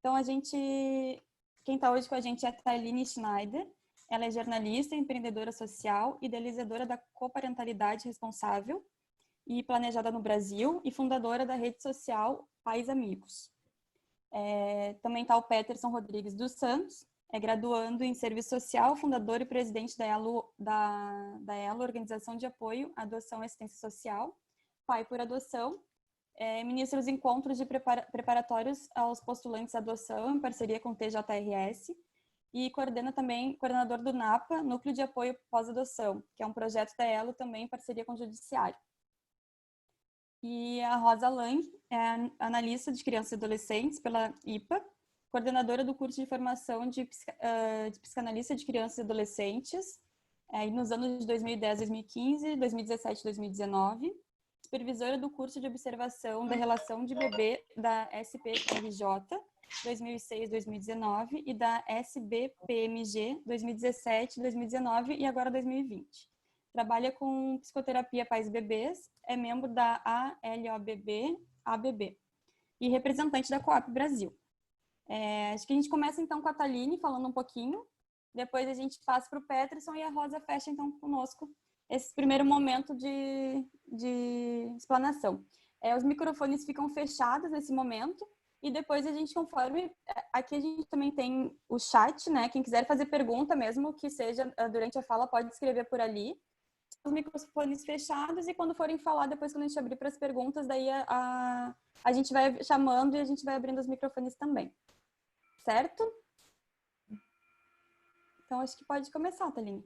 Então, quem está hoje com a gente é a Thaline Schneider. Ela é jornalista, empreendedora social, idealizadora da coparentalidade responsável e planejada no Brasil e fundadora da rede social Pais Amigos. Também está o Peterson Rodrigues dos Santos, é graduando em Serviço Social, fundador e presidente da ELO, Organização de Apoio à Adoção e Assistência Social, pai por adoção, ministra os encontros de preparatórios aos postulantes à adoção em parceria com o TJRS e coordenador do NAPA, Núcleo de Apoio Pós-Adoção, que é um projeto da ELO também em parceria com o Judiciário. E a Rosa Lang é analista de crianças e adolescentes pela IPA, coordenadora do curso de formação de psicanalista de crianças e adolescentes nos anos de 2010, 2015, 2017 e 2019, supervisora do curso de observação da relação de bebê da SPRJ 2006-2019 e da SBPMG 2017-2019 e agora 2020. Trabalha com psicoterapia pais e bebês, é membro da ALOBB e representante da Coop Brasil. Acho que a gente começa então com a Thaline falando um pouquinho, depois a gente passa para o Peterson e a Rosa fecha então conosco esse primeiro momento de explanação. Os microfones ficam fechados nesse momento e depois a gente, conforme... Aqui a gente também tem o chat, né? Quem quiser fazer pergunta mesmo, que seja durante a fala, pode escrever por ali. Os microfones fechados e quando forem falar, depois quando a gente abrir para as perguntas, daí a gente vai chamando e a gente vai abrindo os microfones também. Certo? Então, acho que pode começar, Thaline.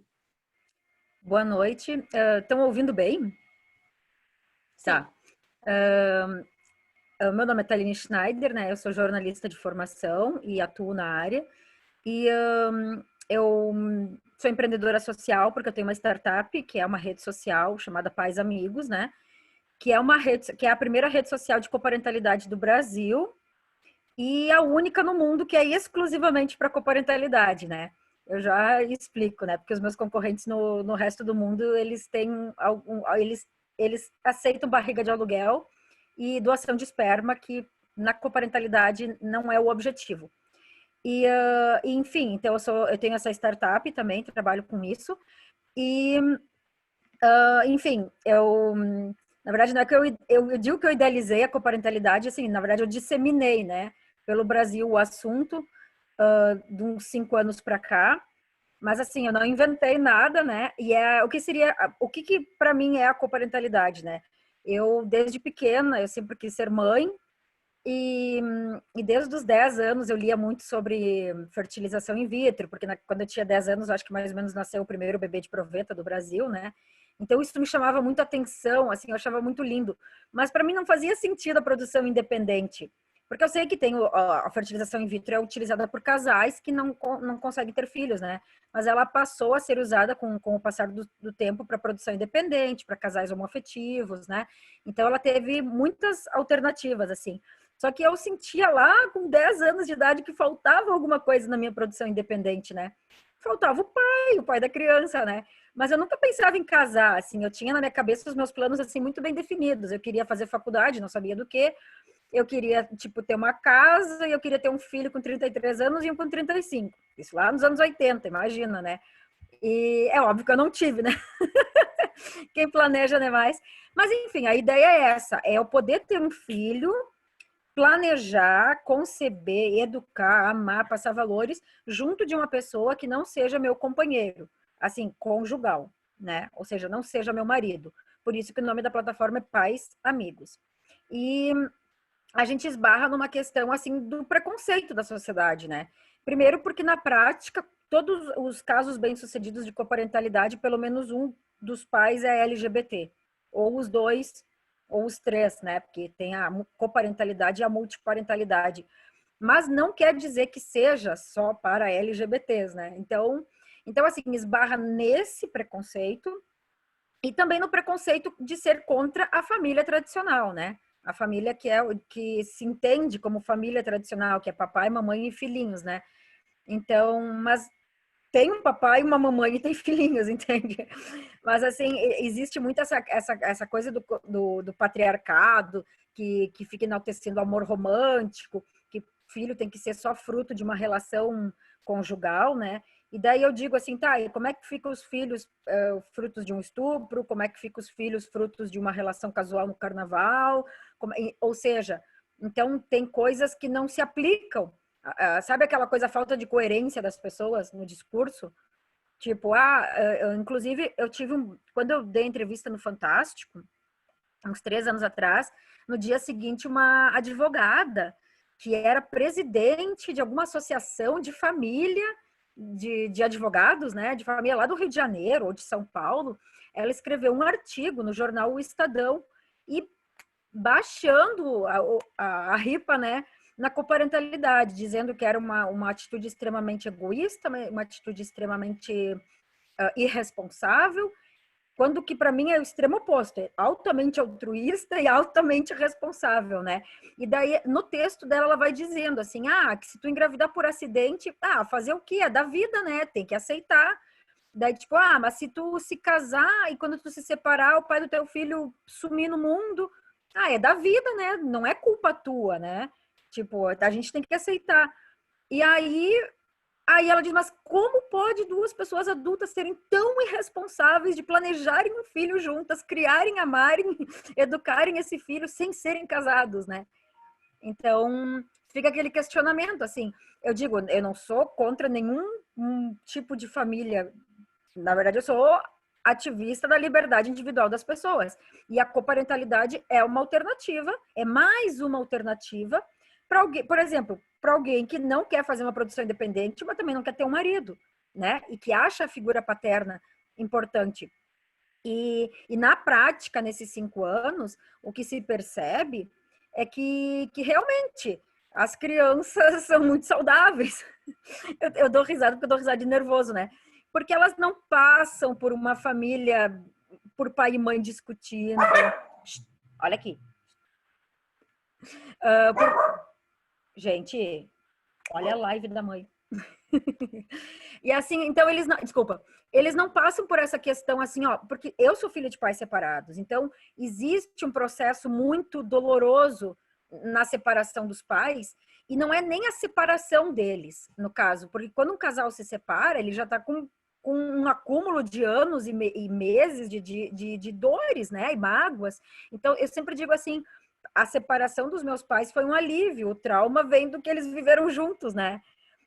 Boa noite. Estão ouvindo bem? Sim. Tá. Meu nome é Thaline Schneider, né? Eu sou jornalista de formação e atuo na área. E eu sou empreendedora social porque eu tenho uma startup, que é uma rede social chamada Pais Amigos, né? Que é a primeira rede social de coparentalidade do Brasil e a única no mundo que é exclusivamente para coparentalidade, né? Eu já explico, né? Porque os meus concorrentes no resto do mundo, eles têm eles aceitam barriga de aluguel e doação de esperma, que na coparentalidade não é o objetivo. Enfim, então eu tenho essa startup também, trabalho com isso. E, enfim, na verdade, não é que eu digo que eu idealizei a coparentalidade, assim, na verdade eu disseminei, né, pelo Brasil o assunto de uns 5 anos para cá, mas assim, eu não inventei nada, né, e o que para mim é a coparentalidade, né? Eu, desde pequena, eu sempre quis ser mãe, e desde os 10 anos eu lia muito sobre fertilização in vitro, porque quando eu tinha 10 anos, acho que mais ou menos nasceu o primeiro bebê de proveta do Brasil, né? Então isso me chamava muito atenção, assim, eu achava muito lindo. Mas para mim não fazia sentido a produção independente, porque eu sei que a fertilização in vitro é utilizada por casais que não conseguem ter filhos, né? Mas ela passou a ser usada com o passar do tempo para produção independente, para casais homoafetivos, né? Então ela teve muitas alternativas, assim. Só que eu sentia lá, com 10 anos de idade, que faltava alguma coisa na minha produção independente, né? Faltava o pai da criança, né? Mas eu nunca pensava em casar, assim. Eu tinha na minha cabeça os meus planos, assim, muito bem definidos. Eu queria fazer faculdade, não sabia do que. Eu queria, tipo, ter uma casa e eu queria ter um filho com 33 anos e um com 35. Isso lá nos anos 80, imagina, né? E é óbvio que eu não tive, né? Quem planeja, né, mais? Mas, enfim, a ideia é essa. É eu poder ter um filho, planejar, conceber, educar, amar, passar valores junto de uma pessoa que não seja meu companheiro, assim, conjugal, né? Ou seja, não seja meu marido. Por isso que o nome da plataforma é Pais Amigos. E a gente esbarra numa questão, assim, do preconceito da sociedade, né? Primeiro porque, na prática, todos os casos bem-sucedidos de coparentalidade, pelo menos um dos pais é LGBT, ou os dois ou os três, né? Porque tem a coparentalidade e a multiparentalidade. Mas não quer dizer que seja só para LGBTs, né? Então assim, esbarra nesse preconceito e também no preconceito de ser contra a família tradicional, né? A família que se entende como família tradicional, que é papai, mamãe e filhinhos, né? Então, mas tem um papai, uma mamãe e tem filhinhos, entende? Mas, assim, existe muito essa coisa do patriarcado que fica enaltecendo o amor romântico, que filho tem que ser só fruto de uma relação conjugal, né? E daí eu digo assim, tá, e como é que ficam os filhos frutos de um estupro? Como é que ficam os filhos frutos de uma relação casual no carnaval? Ou seja, então tem coisas que não se aplicam. Sabe aquela coisa, a falta de coerência das pessoas no discurso? Tipo, inclusive, quando eu dei entrevista no Fantástico, uns 3 anos atrás, no dia seguinte, uma advogada que era presidente de alguma associação de família de advogados, né, de família lá do Rio de Janeiro ou de São Paulo, ela escreveu um artigo no jornal O Estadão e baixando a ripa, né, na coparentalidade, dizendo que era uma atitude extremamente egoísta, uma atitude extremamente irresponsável, quando que para mim é o extremo oposto, é altamente altruísta e altamente responsável, né? E daí no texto dela ela vai dizendo assim, que se tu engravidar por acidente, fazer o quê? É da vida, né? Tem que aceitar. Daí tipo, mas se tu se casar e quando tu se separar, o pai do teu filho sumir no mundo, é da vida, né? Não é culpa tua, né? Tipo, a gente tem que aceitar. E aí ela diz, mas como pode duas pessoas adultas serem tão irresponsáveis de planejarem um filho juntas, criarem, amarem, educarem esse filho sem serem casados, né? Então, fica aquele questionamento, assim. Eu digo, eu não sou contra nenhum tipo de família. Na verdade, eu sou ativista da liberdade individual das pessoas. E a coparentalidade é uma alternativa, é mais uma alternativa para alguém, por exemplo, para alguém que não quer fazer uma produção independente, mas também não quer ter um marido, né? E que acha a figura paterna importante. E na prática, nesses 5 anos, o que se percebe é que realmente as crianças são muito saudáveis. Eu dou risada porque eu dou risada de nervoso, né? Porque elas não passam por uma família, por pai e mãe discutindo. Olha aqui. Gente, olha a live da mãe. E assim, então eles não passam por essa questão assim, porque eu sou filha de pais separados, então existe um processo muito doloroso na separação dos pais, e não é nem a separação deles, no caso, porque quando um casal se separa, ele já está com um acúmulo de anos e meses de dores, né, e mágoas. Então, eu sempre digo assim, a separação dos meus pais foi um alívio, o trauma vem do que eles viveram juntos, né?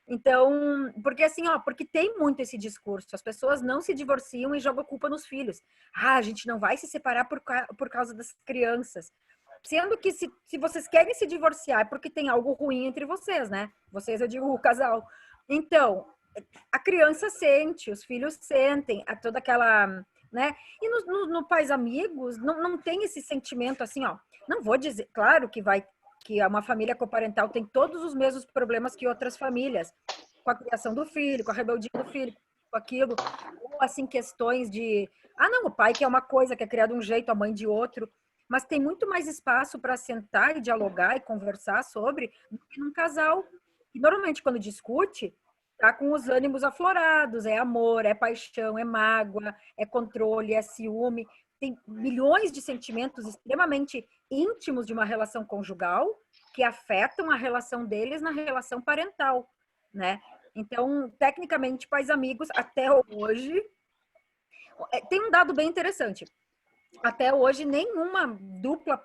Então, porque assim, porque tem muito esse discurso, as pessoas não se divorciam e jogam a culpa nos filhos. A gente não vai se separar por causa das crianças. Sendo que se vocês querem se divorciar é porque tem algo ruim entre vocês, né? Vocês, eu digo, o casal. Então, a criança sente, os filhos sentem, toda aquela, né? E no Pais Amigos, não tem esse sentimento assim, não vou dizer, claro que uma família coparental tem todos os mesmos problemas que outras famílias, com a criação do filho, com a rebeldia do filho, com aquilo, ou assim, questões de, não, o pai quer uma coisa, quer criar de um jeito, a mãe de outro, mas tem muito mais espaço para sentar e dialogar e conversar sobre do que num casal. E normalmente quando discute, tá com os ânimos aflorados, é amor, é paixão, é mágoa, é controle, é ciúme, tem milhões de sentimentos extremamente íntimos de uma relação conjugal que afetam a relação deles na relação parental, né? Então, tecnicamente, pais amigos, até hoje, tem um dado bem interessante. Até hoje, nenhuma dupla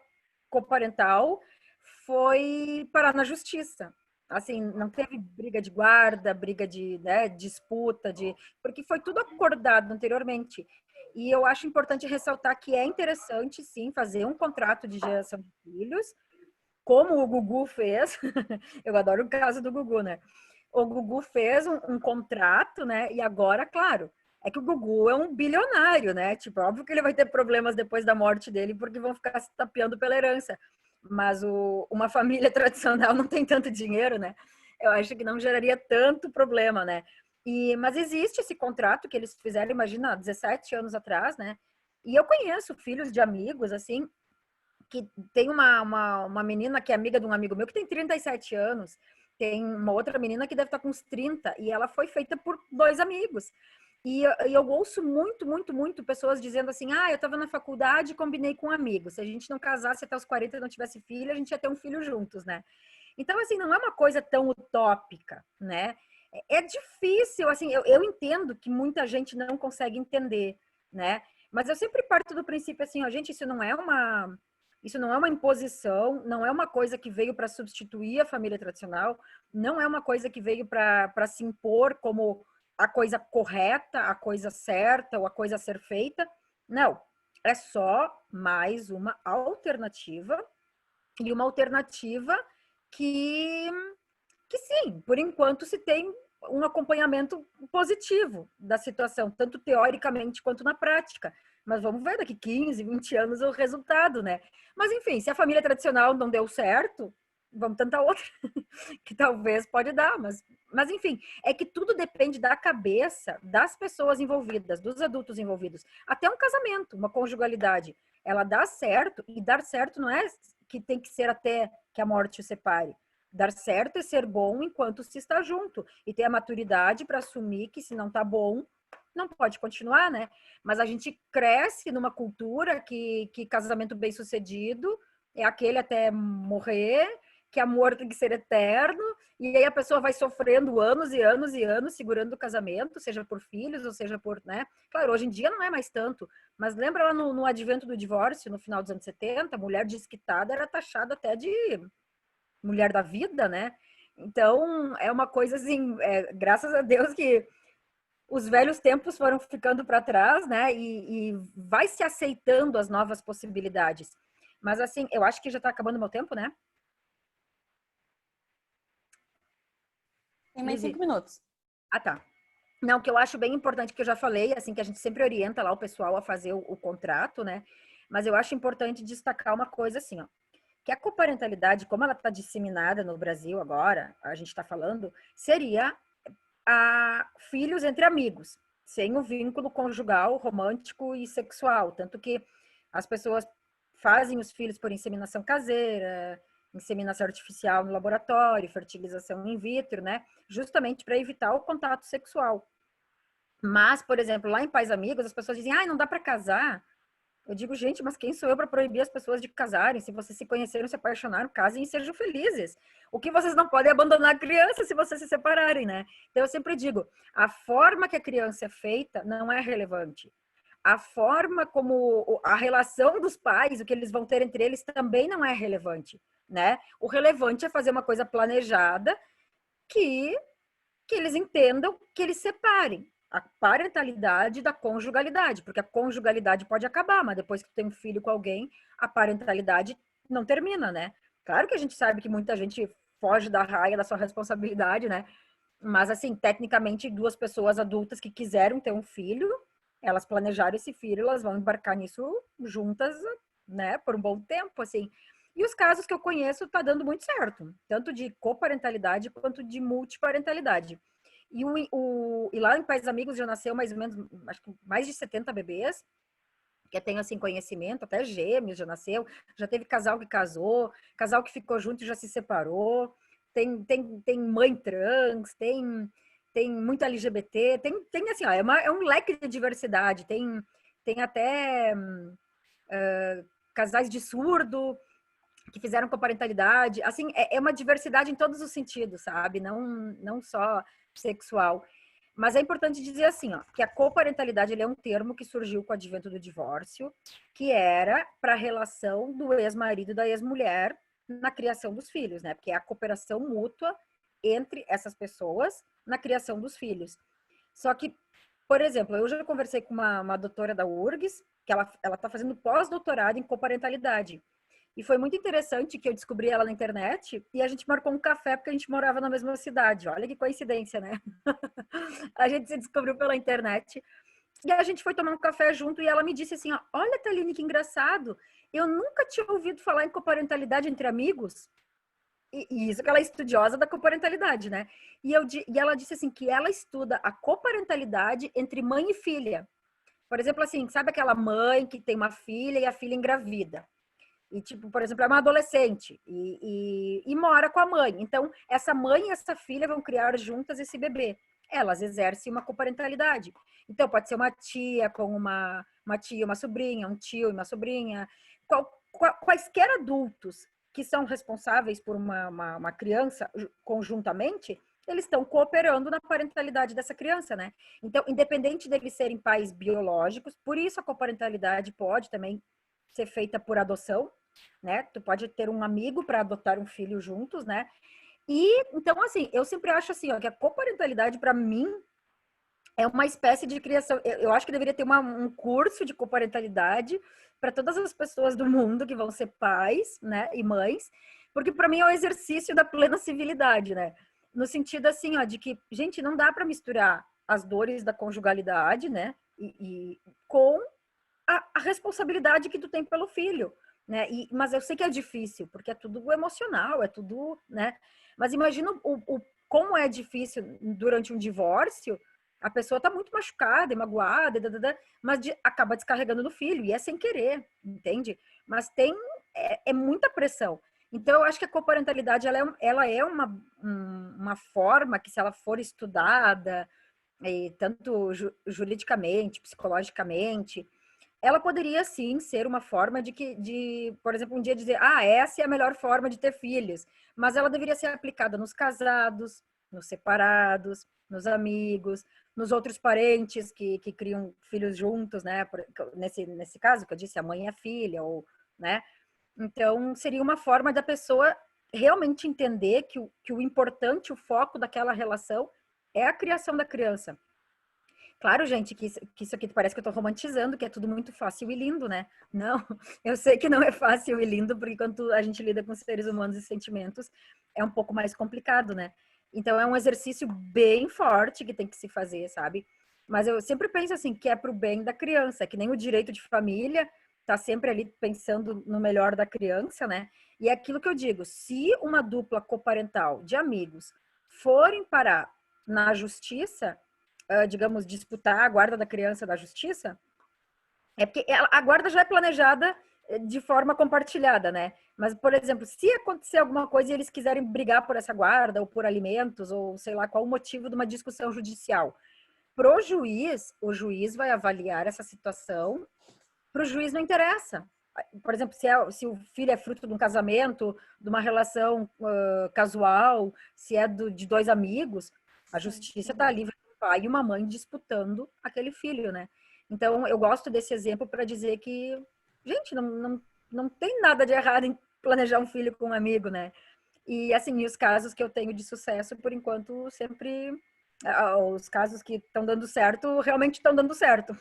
coparental foi parar na justiça. Assim, não teve briga de guarda, briga de, né, disputa, porque foi tudo acordado anteriormente. E eu acho importante ressaltar que é interessante, sim, fazer um contrato de geração de filhos, como o Gugu fez. Eu adoro o caso do Gugu, né? O Gugu fez um contrato, né? E agora, claro, é que o Gugu é um bilionário, né? Tipo, óbvio que ele vai ter problemas depois da morte dele, porque vão ficar se tapeando pela herança. Mas uma família tradicional não tem tanto dinheiro, né? Eu acho que não geraria tanto problema, né? Mas existe esse contrato que eles fizeram, imagina, 17 anos atrás, né? E eu conheço filhos de amigos, assim, que tem uma menina que é amiga de um amigo meu que tem 37 anos, tem uma outra menina que deve estar com uns 30, e ela foi feita por 2 amigos. E eu ouço muito, muito, muito pessoas dizendo assim, eu estava na faculdade e combinei com um amigo, se a gente não casasse até os 40 e não tivesse filho, a gente ia ter um filho juntos, né? Então, assim, não é uma coisa tão utópica, né? É difícil, assim, eu entendo que muita gente não consegue entender, né? Mas eu sempre parto do princípio assim, ó, gente, isso não é uma imposição, não é uma coisa que veio para substituir a família tradicional, não é uma coisa que veio para se impor como a coisa correta, a coisa certa ou a coisa a ser feita. Não, é só mais uma alternativa e uma alternativa que que sim, por enquanto se tem um acompanhamento positivo da situação, tanto teoricamente quanto na prática. Mas vamos ver daqui 15, 20 anos o resultado, né? Mas enfim, se a família tradicional não deu certo, vamos tentar outra, que talvez pode dar, mas enfim, é que tudo depende da cabeça das pessoas envolvidas, dos adultos envolvidos. Até um casamento, uma conjugalidade, ela dá certo, e dar certo não é que tem que ser até que a morte o separe. Dar certo é ser bom enquanto se está junto e ter a maturidade para assumir que se não está bom, não pode continuar, né? Mas a gente cresce numa cultura que casamento bem-sucedido é aquele até morrer, que amor tem que ser eterno, e aí a pessoa vai sofrendo anos e anos e anos segurando o casamento, seja por filhos ou seja por, né? Claro, hoje em dia não é mais tanto, mas lembra lá no advento do divórcio, no final dos anos 70, a mulher desquitada era taxada até de mulher da vida, né? Então, é uma coisa assim, graças a Deus que os velhos tempos foram ficando para trás, né? E vai se aceitando as novas possibilidades. Mas, assim, eu acho que já está acabando o meu tempo, né? Tem mais Lizzie. 5 minutos. Ah, tá. Não, que eu acho bem importante, que eu já falei, assim, que a gente sempre orienta lá o pessoal a fazer o contrato, né? Mas eu acho importante destacar uma coisa assim, ó, que a coparentalidade, como ela está disseminada no Brasil agora, a gente está falando, seria a filhos entre amigos, sem o vínculo conjugal, romântico e sexual. Tanto que as pessoas fazem os filhos por inseminação caseira, inseminação artificial no laboratório, fertilização in vitro, né? Justamente para evitar o contato sexual. Mas, por exemplo, lá em Pais Amigos, as pessoas dizem, ah, não dá para casar. Eu digo, gente, mas quem sou eu para proibir as pessoas de casarem? Se vocês se conheceram, se apaixonaram, casem e sejam felizes. O que vocês não podem é abandonar a criança se vocês se separarem, né? Então eu sempre digo, a forma que a criança é feita não é relevante. A forma como a relação dos pais, o que eles vão ter entre eles também não é relevante, né? O relevante é fazer uma coisa planejada que que eles entendam que eles separem a parentalidade da conjugalidade, porque a conjugalidade pode acabar, mas depois que tu tem um filho com alguém, a parentalidade não termina, né? Claro que a gente sabe que muita gente foge da raia da sua responsabilidade, né? Mas, assim, tecnicamente, duas pessoas adultas que quiseram ter um filho, elas planejaram esse filho, elas vão embarcar nisso juntas, né, por um bom tempo, assim. E os casos que eu conheço tá dando muito certo, tanto de coparentalidade quanto de multiparentalidade. E lá em Pais Amigos já nasceu mais ou menos, acho que mais de 70 bebês, que eu tenho assim conhecimento, até gêmeos já nasceu, já teve casal que casou, casal que ficou junto e já se separou, tem mãe trans, tem muito LGBT, tem assim, ó, é um leque de diversidade, tem até casais de surdo que fizeram coparentalidade, assim, é uma diversidade em todos os sentidos, sabe? Não só sexual. Mas é importante dizer assim, ó, que a coparentalidade ele é um termo que surgiu com o advento do divórcio, que era para a relação do ex-marido e da ex-mulher na criação dos filhos, né? Porque é a cooperação mútua entre essas pessoas na criação dos filhos. Só que, por exemplo, eu já conversei com uma doutora da URGS, que ela está fazendo pós-doutorado em coparentalidade. E foi muito interessante que eu descobri ela na internet e a gente marcou um café porque a gente morava na mesma cidade. Olha que coincidência, né? A gente se descobriu pela internet. E a gente foi tomar um café junto e ela me disse assim, ó, olha, Thaline, que engraçado. Eu nunca tinha ouvido falar em coparentalidade entre amigos. E isso que ela é estudiosa da coparentalidade, né? E ela disse assim, que ela estuda a coparentalidade entre mãe e filha. Por exemplo, assim, sabe aquela mãe que tem uma filha e a filha engravida? E, tipo, por exemplo, é uma adolescente e mora com a mãe. Então, essa mãe e essa filha vão criar juntas esse bebê. Elas exercem uma coparentalidade. Então, pode ser uma tia com uma tia, uma sobrinha, um tio e uma sobrinha. Quaisquer adultos que são responsáveis por uma criança conjuntamente, eles estão cooperando na parentalidade dessa criança, né? Então, independente deles serem pais biológicos, por isso a coparentalidade pode também ser feita por adoção, né? Tu pode ter um amigo para adotar um filho juntos, né? E então, assim, eu sempre acho assim, ó, que a coparentalidade para mim é uma espécie de criação. Eu acho que deveria ter um curso de coparentalidade para todas as pessoas do mundo que vão ser pais, né, e mães, porque para mim é o exercício da plena civilidade, né? No sentido assim, ó, de que, gente, não dá para misturar as dores da conjugalidade, né, e com a responsabilidade que tu tem pelo filho, né? Mas eu sei que é difícil, porque é tudo emocional, é tudo, né? Mas imagina como é difícil durante um divórcio, a pessoa está muito machucada e magoada, mas acaba descarregando no filho, e é sem querer, entende? Mas é muita pressão. Então, eu acho que a coparentalidade ela é uma forma que, se ela for estudada, tanto juridicamente, psicologicamente, ela poderia sim ser uma forma por exemplo, um dia dizer, essa é a melhor forma de ter filhos, mas ela deveria ser aplicada nos casados, nos separados, nos amigos, nos outros parentes que criam filhos juntos, né? Nesse caso que eu disse, a mãe e a filha, ou, né? Então, seria uma forma da pessoa realmente entender que o importante, o foco daquela relação é a criação da criança. Claro, gente, que isso aqui parece que eu tô romantizando, que é tudo muito fácil e lindo, né? Não, eu sei que não é fácil e lindo, porque quando a gente lida com seres humanos e sentimentos, é um pouco mais complicado, né? Então, é um exercício bem forte que tem que se fazer, sabe? Mas eu sempre penso assim, que é pro bem da criança, que nem o direito de família, tá sempre ali pensando no melhor da criança, né? E é aquilo que eu digo, se uma dupla coparental de amigos forem parar na justiça, digamos, disputar a guarda da criança da justiça, é porque a guarda já é planejada de forma compartilhada, né? Mas, por exemplo, se acontecer alguma coisa e eles quiserem brigar por essa guarda, ou por alimentos, ou sei lá qual o motivo de uma discussão judicial, pro juiz, o juiz vai avaliar essa situação, pro juiz não interessa. Por exemplo, se o filho é fruto de um casamento, de uma relação casual, se é de dois amigos, a justiça está livre de um pai e uma mãe disputando aquele filho, né? Então, eu gosto desse exemplo para dizer que, gente, não tem nada de errado em planejar um filho com um amigo, né? E, assim, os casos que eu tenho de sucesso, por enquanto, sempre... Os casos que estão dando certo, realmente estão dando certo.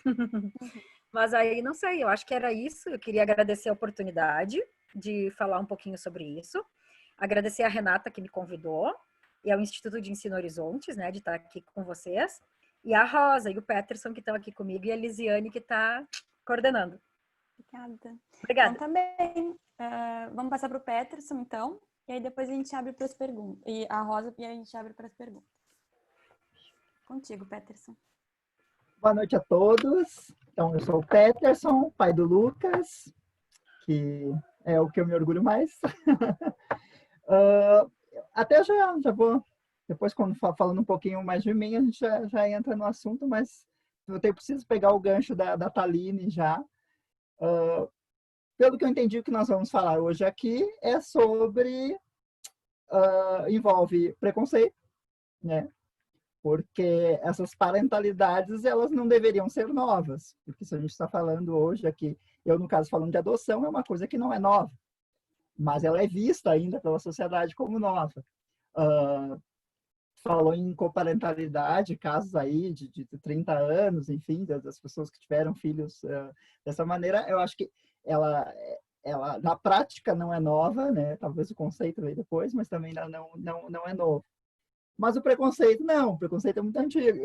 Mas aí, não sei, eu acho que era isso. Eu queria agradecer a oportunidade de falar um pouquinho sobre isso. Agradecer a Renata, que me convidou, e ao Instituto de Ensino Horizontes, né, de estar aqui com vocês. E a Rosa e o Peterson, que estão aqui comigo, e a Lisiane, que está coordenando. Obrigada. Obrigada. Então, tá bem. Vamos passar para o Peterson, então. E aí depois a gente abre para as perguntas. E a Rosa, e aí a gente abre para as perguntas. Contigo, Peterson. Boa noite a todos. Então, eu sou o Peterson, pai do Lucas, que é o que eu me orgulho mais. Até já vou, depois quando falando um pouquinho mais de mim, a gente já entra no assunto, mas eu preciso pegar o gancho da Thaline já. Pelo que eu entendi, o que nós vamos falar hoje aqui é sobre... envolve preconceito, né? Porque essas parentalidades, elas não deveriam ser novas, porque se a gente está falando hoje aqui, eu no caso falando de adoção, é uma coisa que não é nova, mas ela é vista ainda pela sociedade como nova. Falou em coparentalidade, casos aí de 30 anos, enfim, das pessoas que tiveram filhos dessa maneira, eu acho que ela na prática não é nova, né? Talvez o conceito veio depois, mas também não é novo. Mas o preconceito, não, o preconceito é muito antigo.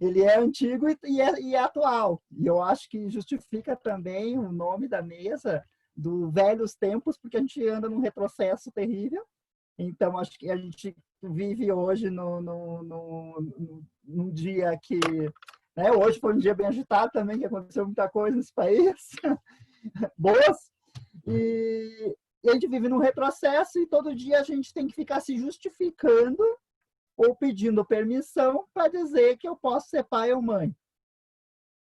ele é antigo e é atual. E eu acho que justifica também o nome da mesa do velhos tempos, porque a gente anda num retrocesso terrível. Então, acho que a gente vive hoje num dia que... Né, hoje foi um dia bem agitado também, que aconteceu muita coisa nesse país. Boas. E a gente vive num retrocesso e todo dia a gente tem que ficar se justificando ou pedindo permissão para dizer que eu posso ser pai ou mãe.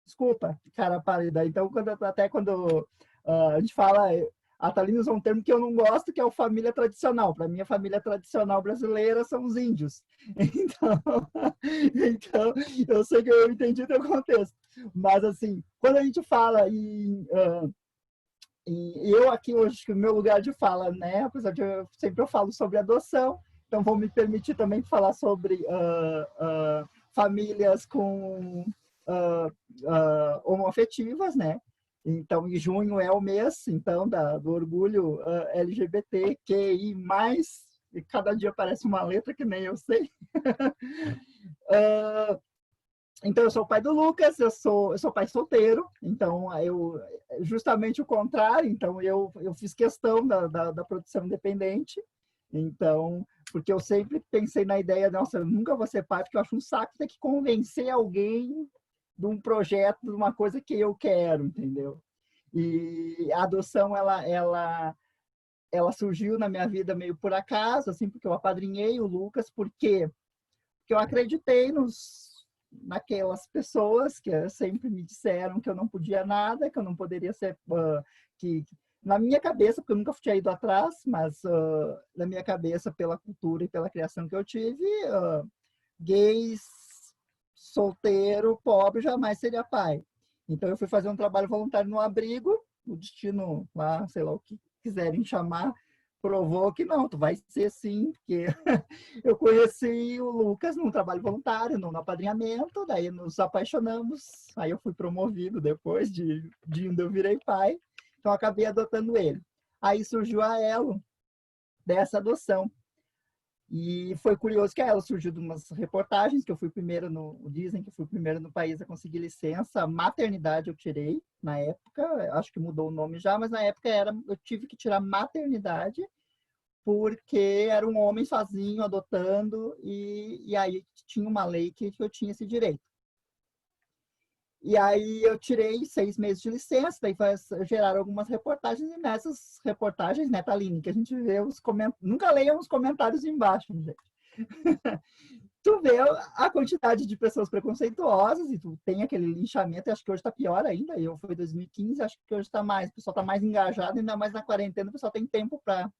Desculpa, cara pálida. Então, até quando a gente fala, A Thaline usou um termo que eu não gosto, que é o família tradicional. Para mim, a família tradicional brasileira são os índios. Então, eu sei que eu entendi o teu contexto. Mas, assim, quando a gente fala e eu aqui hoje, que o meu lugar de fala, né? Apesar de sempre eu falo sobre adoção, então vou me permitir também falar sobre famílias com homoafetivas, né? Então, em junho é o mês, então, do orgulho LGBTQI+, e cada dia aparece uma letra que nem eu sei. Então, eu sou o pai do Lucas, eu sou pai solteiro, então, justamente o contrário, então, eu fiz questão da produção independente, então, porque eu sempre pensei na ideia, nossa, eu nunca vou ser pai, porque eu acho um saco ter que convencer alguém de um projeto, de uma coisa que eu quero, entendeu? E a adoção, ela surgiu na minha vida meio por acaso, assim, porque eu apadrinhei o Lucas, porque eu acreditei naquelas pessoas que sempre me disseram que eu não podia nada, que eu não poderia ser... que na minha cabeça, porque eu nunca tinha ido atrás, mas na minha cabeça, pela cultura e pela criação que eu tive, gays, solteiro, pobre, jamais seria pai. Então, eu fui fazer um trabalho voluntário no abrigo, o destino lá, sei lá o que quiserem chamar, provou que não, tu vai ser sim, porque eu conheci o Lucas num trabalho voluntário, no apadrinhamento, daí nos apaixonamos, aí eu fui promovido depois de onde eu virei pai, então acabei adotando ele. Aí surgiu a Elo dessa adoção. E foi curioso que a Elo surgiu de umas reportagens, que eu fui primeiro dizem que eu fui o primeiro no país a conseguir licença, maternidade eu tirei na época, acho que mudou o nome já, mas na época eu tive que tirar maternidade, porque era um homem sozinho adotando, e aí tinha uma lei que eu tinha esse direito. E aí eu tirei 6 meses de licença, daí geraram algumas reportagens, e nessas reportagens, né, Thaline, que a gente vê os comentários, nunca leiam os comentários embaixo, gente. Tu vê a quantidade de pessoas preconceituosas, e tu tem aquele linchamento, e acho que hoje está pior ainda, eu fui em 2015, acho que hoje está mais, o pessoal está mais engajado, ainda mais na quarentena, o pessoal tem tempo para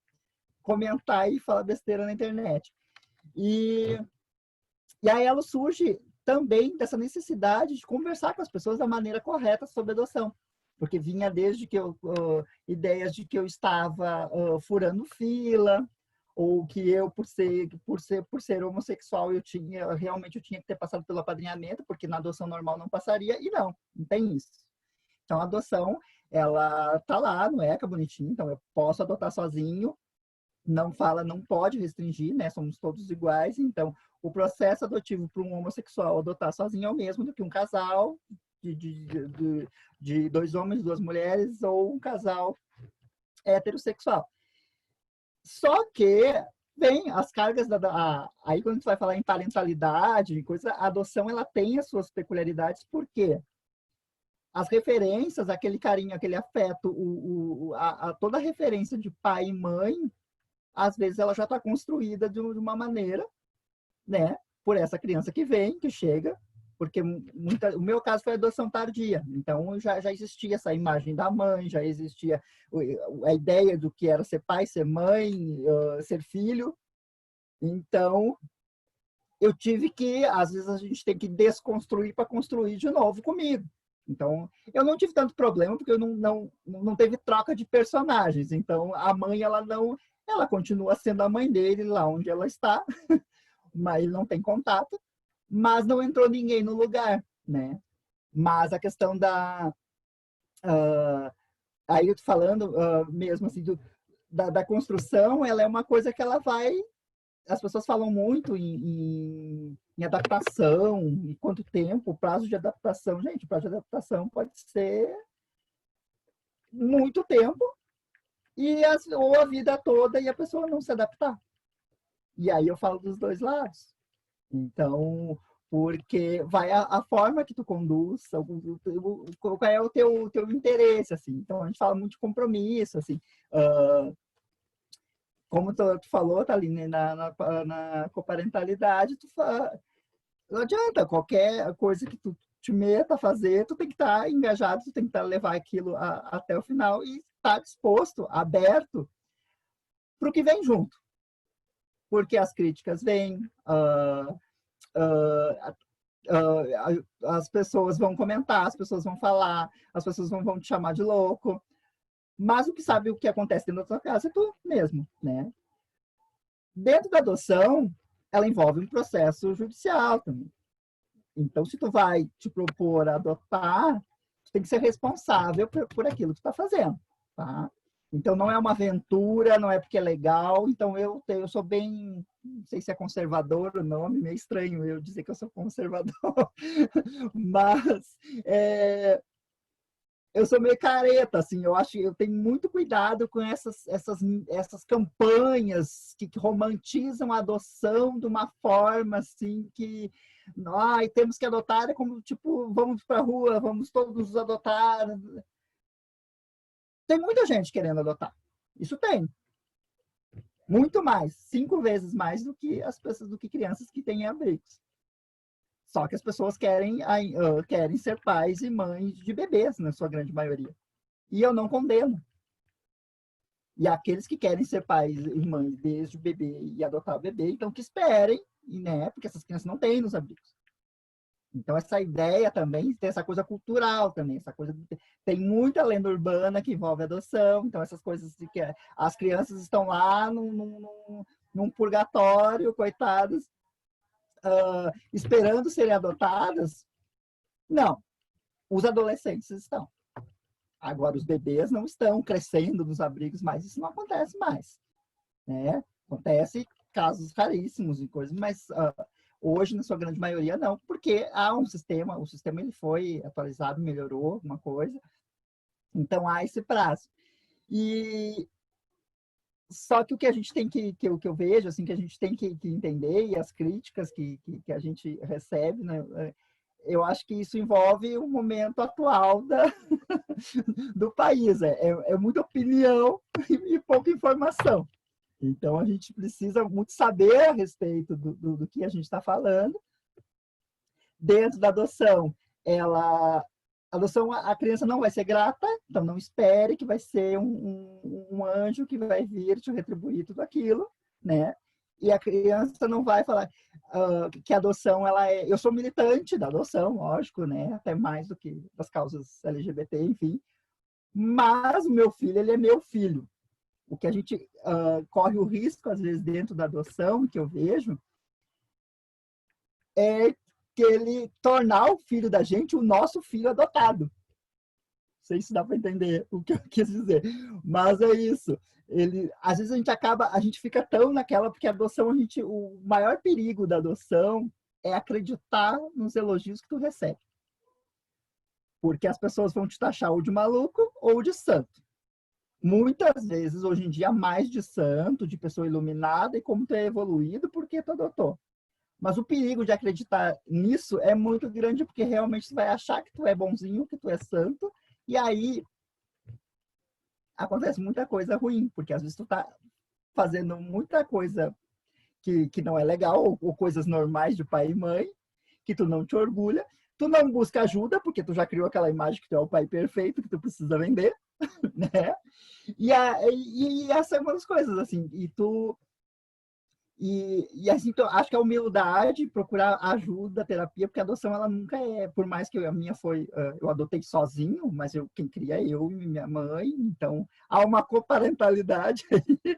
comentar e falar besteira na internet. E aí ela surge também dessa necessidade de conversar com as pessoas da maneira correta sobre adoção. Porque vinha desde que ideias de que eu estava furando fila, ou que eu, por ser homossexual, realmente eu tinha que ter passado pelo apadrinhamento, porque na adoção normal não passaria, e não tem isso. Então, a adoção, ela tá lá no ECA, bonitinho, então eu posso adotar sozinho, não pode restringir, né? Somos todos iguais, então o processo adotivo para um homossexual adotar sozinho é o mesmo do que um casal de 2 homens, 2 mulheres, ou um casal heterossexual. Só que vem as cargas aí quando a gente vai falar em parentalidade, a adoção ela tem as suas peculiaridades, porque as referências, aquele carinho, aquele afeto, toda a referência de pai e mãe, às vezes ela já está construída de uma maneira, né, por essa criança que vem, que chega, porque o meu caso foi adoção tardia, então já existia essa imagem da mãe, já existia a ideia do que era ser pai, ser mãe, ser filho, então eu tive que, às vezes a gente tem que desconstruir para construir de novo comigo. Então, eu não tive tanto problema, porque eu não teve troca de personagens, então a mãe, ela continua sendo a mãe dele lá onde ela está, mas ele não tem contato, mas não entrou ninguém no lugar, né? Mas a questão aí eu tô falando mesmo assim, da construção, ela é uma coisa que ela vai... As pessoas falam muito em adaptação, e quanto tempo, o prazo de adaptação. Gente, o prazo de adaptação pode ser muito tempo, ou a vida toda, e a pessoa não se adaptar. E aí eu falo dos 2 lados. Então, porque vai a forma que tu conduz, qual é o teu interesse, assim. Então, a gente fala muito de compromisso, assim. Como tu falou, Thaline, na coparentalidade, não adianta, qualquer coisa que tu te meta a fazer, tu tem que estar engajado, tu tem que levar aquilo até o final, e estar disposto, aberto, para o que vem junto. Porque as críticas vêm, as pessoas vão comentar, as pessoas vão falar, as pessoas vão te chamar de louco, mas o que sabe o que acontece dentro da tua casa é tu mesmo, né? Dentro da adoção, ela envolve um processo judicial também. Então, se tu vai te propor a adotar, tu tem que ser responsável por aquilo que tu tá fazendo, tá? Então, não é uma aventura, não é porque é legal. Então, eu sou bem, não sei se é conservador o nome, meio estranho eu dizer que eu sou conservador, mas eu sou meio careta, assim, eu acho que eu tenho muito cuidado com essas campanhas que romantizam a adoção de uma forma, assim, que temos que adotar, é como, tipo, vamos para a rua, vamos todos adotar. Tem muita gente querendo adotar. Isso tem. Muito mais, 5 vezes mais do que as pessoas, do que crianças que têm abrigos. Só que as pessoas querem ser pais e mães de bebês, na sua grande maioria. E eu não condeno. E aqueles que querem ser pais e mães desde o bebê e adotar o bebê, então que esperem, né? Porque essas crianças não têm nos abrigos. Então, essa ideia também tem essa coisa cultural também, essa coisa tem muita lenda urbana que envolve adoção, então essas coisas de que as crianças estão lá num purgatório, coitadas, esperando serem adotadas. Não, os adolescentes estão. Agora, os bebês não estão crescendo nos abrigos, mas isso não acontece mais, né? Acontece casos raríssimos e coisas, mas hoje, na sua grande maioria, não, porque há o sistema ele foi atualizado, melhorou alguma coisa, então há esse prazo. E só que o que a gente tem que eu vejo, assim, que a gente tem que entender, e as críticas que a gente recebe, né, eu acho que isso envolve o momento atual do país. É muita opinião e pouca informação. Então, a gente precisa muito saber a respeito do que a gente está falando. Dentro da adoção, a criança não vai ser grata, então não espere que vai ser um anjo que vai vir te retribuir tudo aquilo, né? E a criança não vai falar que a adoção, ela é... Eu sou militante da adoção, lógico, né? Até mais do que das causas LGBT, enfim. Mas o meu filho, ele é meu filho. O que a gente corre o risco, às vezes, dentro da adoção, que eu vejo, é que ele tornar o filho da gente o nosso filho adotado. Não sei se dá para entender o que eu quis dizer, mas é isso. Às vezes a gente fica tão naquela, porque a adoção, o maior perigo da adoção é acreditar nos elogios que tu recebe. Porque as pessoas vão te taxar ou de maluco ou de santo. Muitas vezes, hoje em dia, mais de santo, de pessoa iluminada, e como tu é evoluído, porque tu adotou. Mas o perigo de acreditar nisso é muito grande, porque realmente tu vai achar que tu é bonzinho, que tu é santo, e aí acontece muita coisa ruim, porque às vezes tu tá fazendo muita coisa que não é legal, ou coisas normais de pai e mãe, que tu não te orgulha, tu não busca ajuda, porque tu já criou aquela imagem que tu é o pai perfeito, que tu precisa vender, né? E essa é uma das coisas, assim, assim, então, acho que a humildade, procurar ajuda, terapia, porque a adoção, ela nunca é, por mais que a minha foi, eu adotei sozinho, mas quem cria é eu e minha mãe, então há uma coparentalidade aí,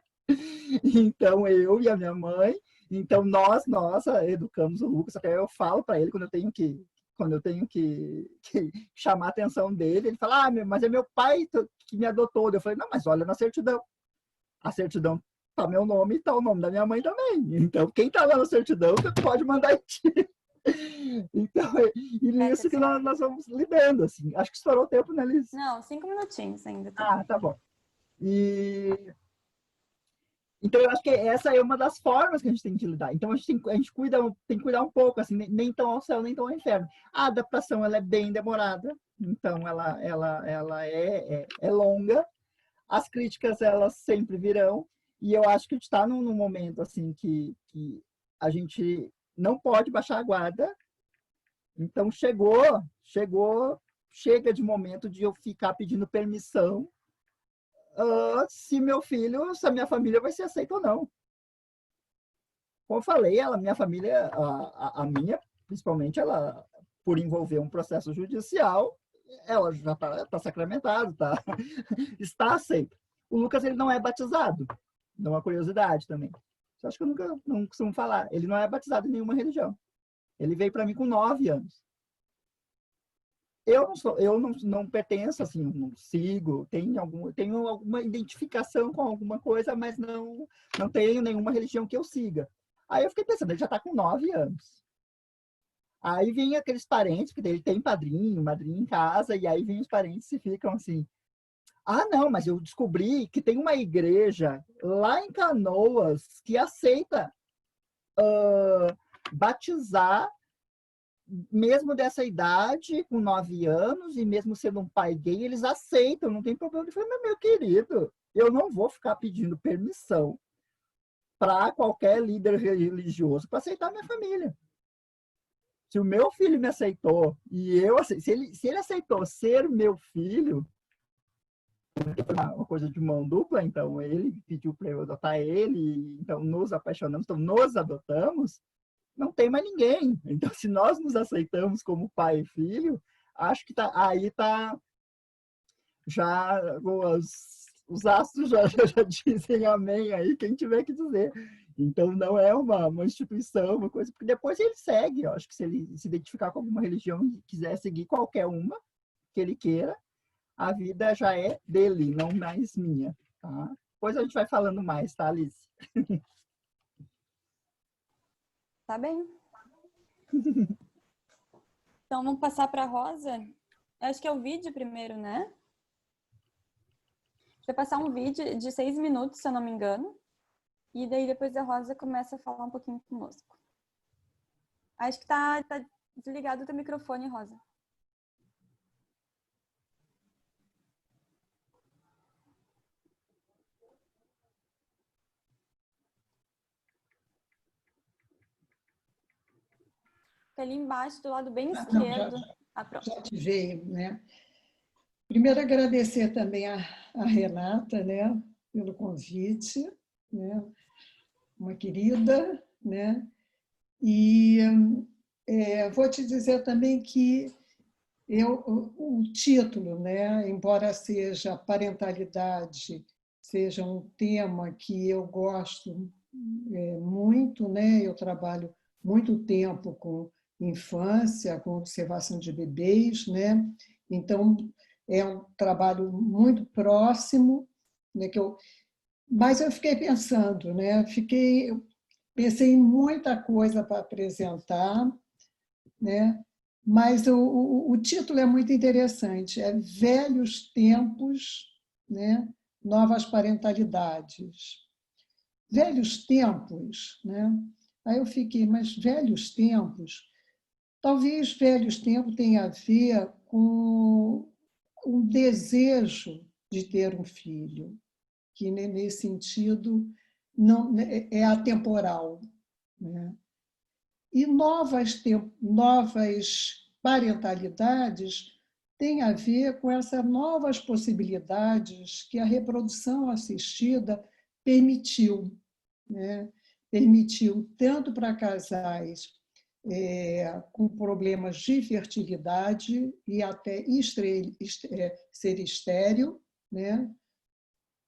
então eu e a minha mãe, então nós educamos o Lucas, até eu falo para ele quando eu tenho que chamar a atenção dele, ele fala, mas é meu pai que me adotou. Eu falei, não, mas olha na certidão. A certidão tá meu nome e tá o nome da minha mãe também. Então, quem tá lá na certidão, você pode mandar em ti. Então, e nisso que nós vamos lidando, assim. Acho que estourou o tempo, né, Liz? Não, 5 minutinhos ainda. Tá bom. Então, eu acho que essa é uma das formas que a gente tem de lidar. Então, a gente tem que cuidar um pouco, assim, nem tão ao céu, nem tão ao inferno. A adaptação, ela é bem demorada, então ela é longa. As críticas, elas sempre virão, e eu acho que a gente está num momento, assim, que a gente não pode baixar a guarda. Então, chega de momento de eu ficar pedindo permissão se a minha família vai ser aceita ou não. Como eu falei, minha família, a minha, principalmente, ela, por envolver um processo judicial, ela já tá sacramentado, está aceita. O Lucas, ele não é batizado. Dá uma curiosidade também. Eu acho que eu nunca não costumo falar. Ele não é batizado em nenhuma religião. Ele veio para mim com 9 anos. Eu não pertenço, assim, não sigo, tenho alguma identificação com alguma coisa, mas não tenho nenhuma religião que eu siga. Aí eu fiquei pensando, ele já está com 9 anos. Aí vem aqueles parentes, porque ele tem padrinho, madrinha em casa, e aí vem os parentes e ficam assim, não, mas eu descobri que tem uma igreja lá em Canoas que aceita batizar mesmo dessa idade, com 9 anos, e mesmo sendo um pai gay, eles aceitam, não tem problema. Eu falei, meu querido, eu não vou ficar pedindo permissão para qualquer líder religioso para aceitar minha família. Se o meu filho me aceitou, e se ele aceitou ser meu filho, uma coisa de mão dupla, então ele pediu para eu adotar ele, então nos apaixonamos, então nos adotamos, não tem mais ninguém. Então, se nós nos aceitamos como pai e filho, acho que aí já os astros já dizem amém aí, quem tiver que dizer. Então, não é uma instituição, uma coisa, porque depois ele segue. Eu acho que se ele se identificar com alguma religião e quiser seguir qualquer uma que ele queira, a vida já é dele, não mais minha. Tá? Depois a gente vai falando mais, tá, Alice? Tá bem. Então, vamos passar para a Rosa. Eu acho que é o vídeo primeiro, né? Vai passar um vídeo de 6 minutos, se eu não me engano. E daí depois a Rosa começa a falar um pouquinho conosco. Acho que tá desligado o teu microfone, Rosa. Fica ali embaixo, do lado bem esquerdo. Pronto. Já te veio, né? Primeiro, agradecer também a Renata, né, pelo convite, né? Uma querida, né? E vou te dizer também que o título, né, embora seja parentalidade, seja um tema que eu gosto muito, né? Eu trabalho muito tempo com infância, com observação de bebês, né? Então é um trabalho muito próximo, né? Mas eu fiquei pensando, né? Pensei em muita coisa para apresentar, né? Mas o título é muito interessante, é Velhos Tempos, né? Novas Parentalidades. Velhos tempos, né? Aí eu fiquei, mas velhos tempos? Talvez velhos tempos tenha a ver com um desejo de ter um filho, que nesse sentido não é atemporal, né? E novas parentalidades têm a ver com essas novas possibilidades que a reprodução assistida permitiu, né? Permitiu tanto para casais com problemas de fertilidade e até ser estéril, né?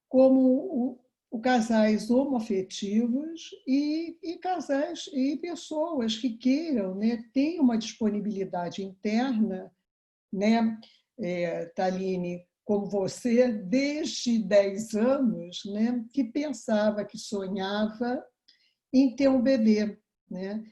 Como casais homoafetivos e casais e pessoas que queiram, né, tenham uma disponibilidade interna, né, Taline, como você, desde 10 anos, né, que pensava, que sonhava em ter um bebê, né?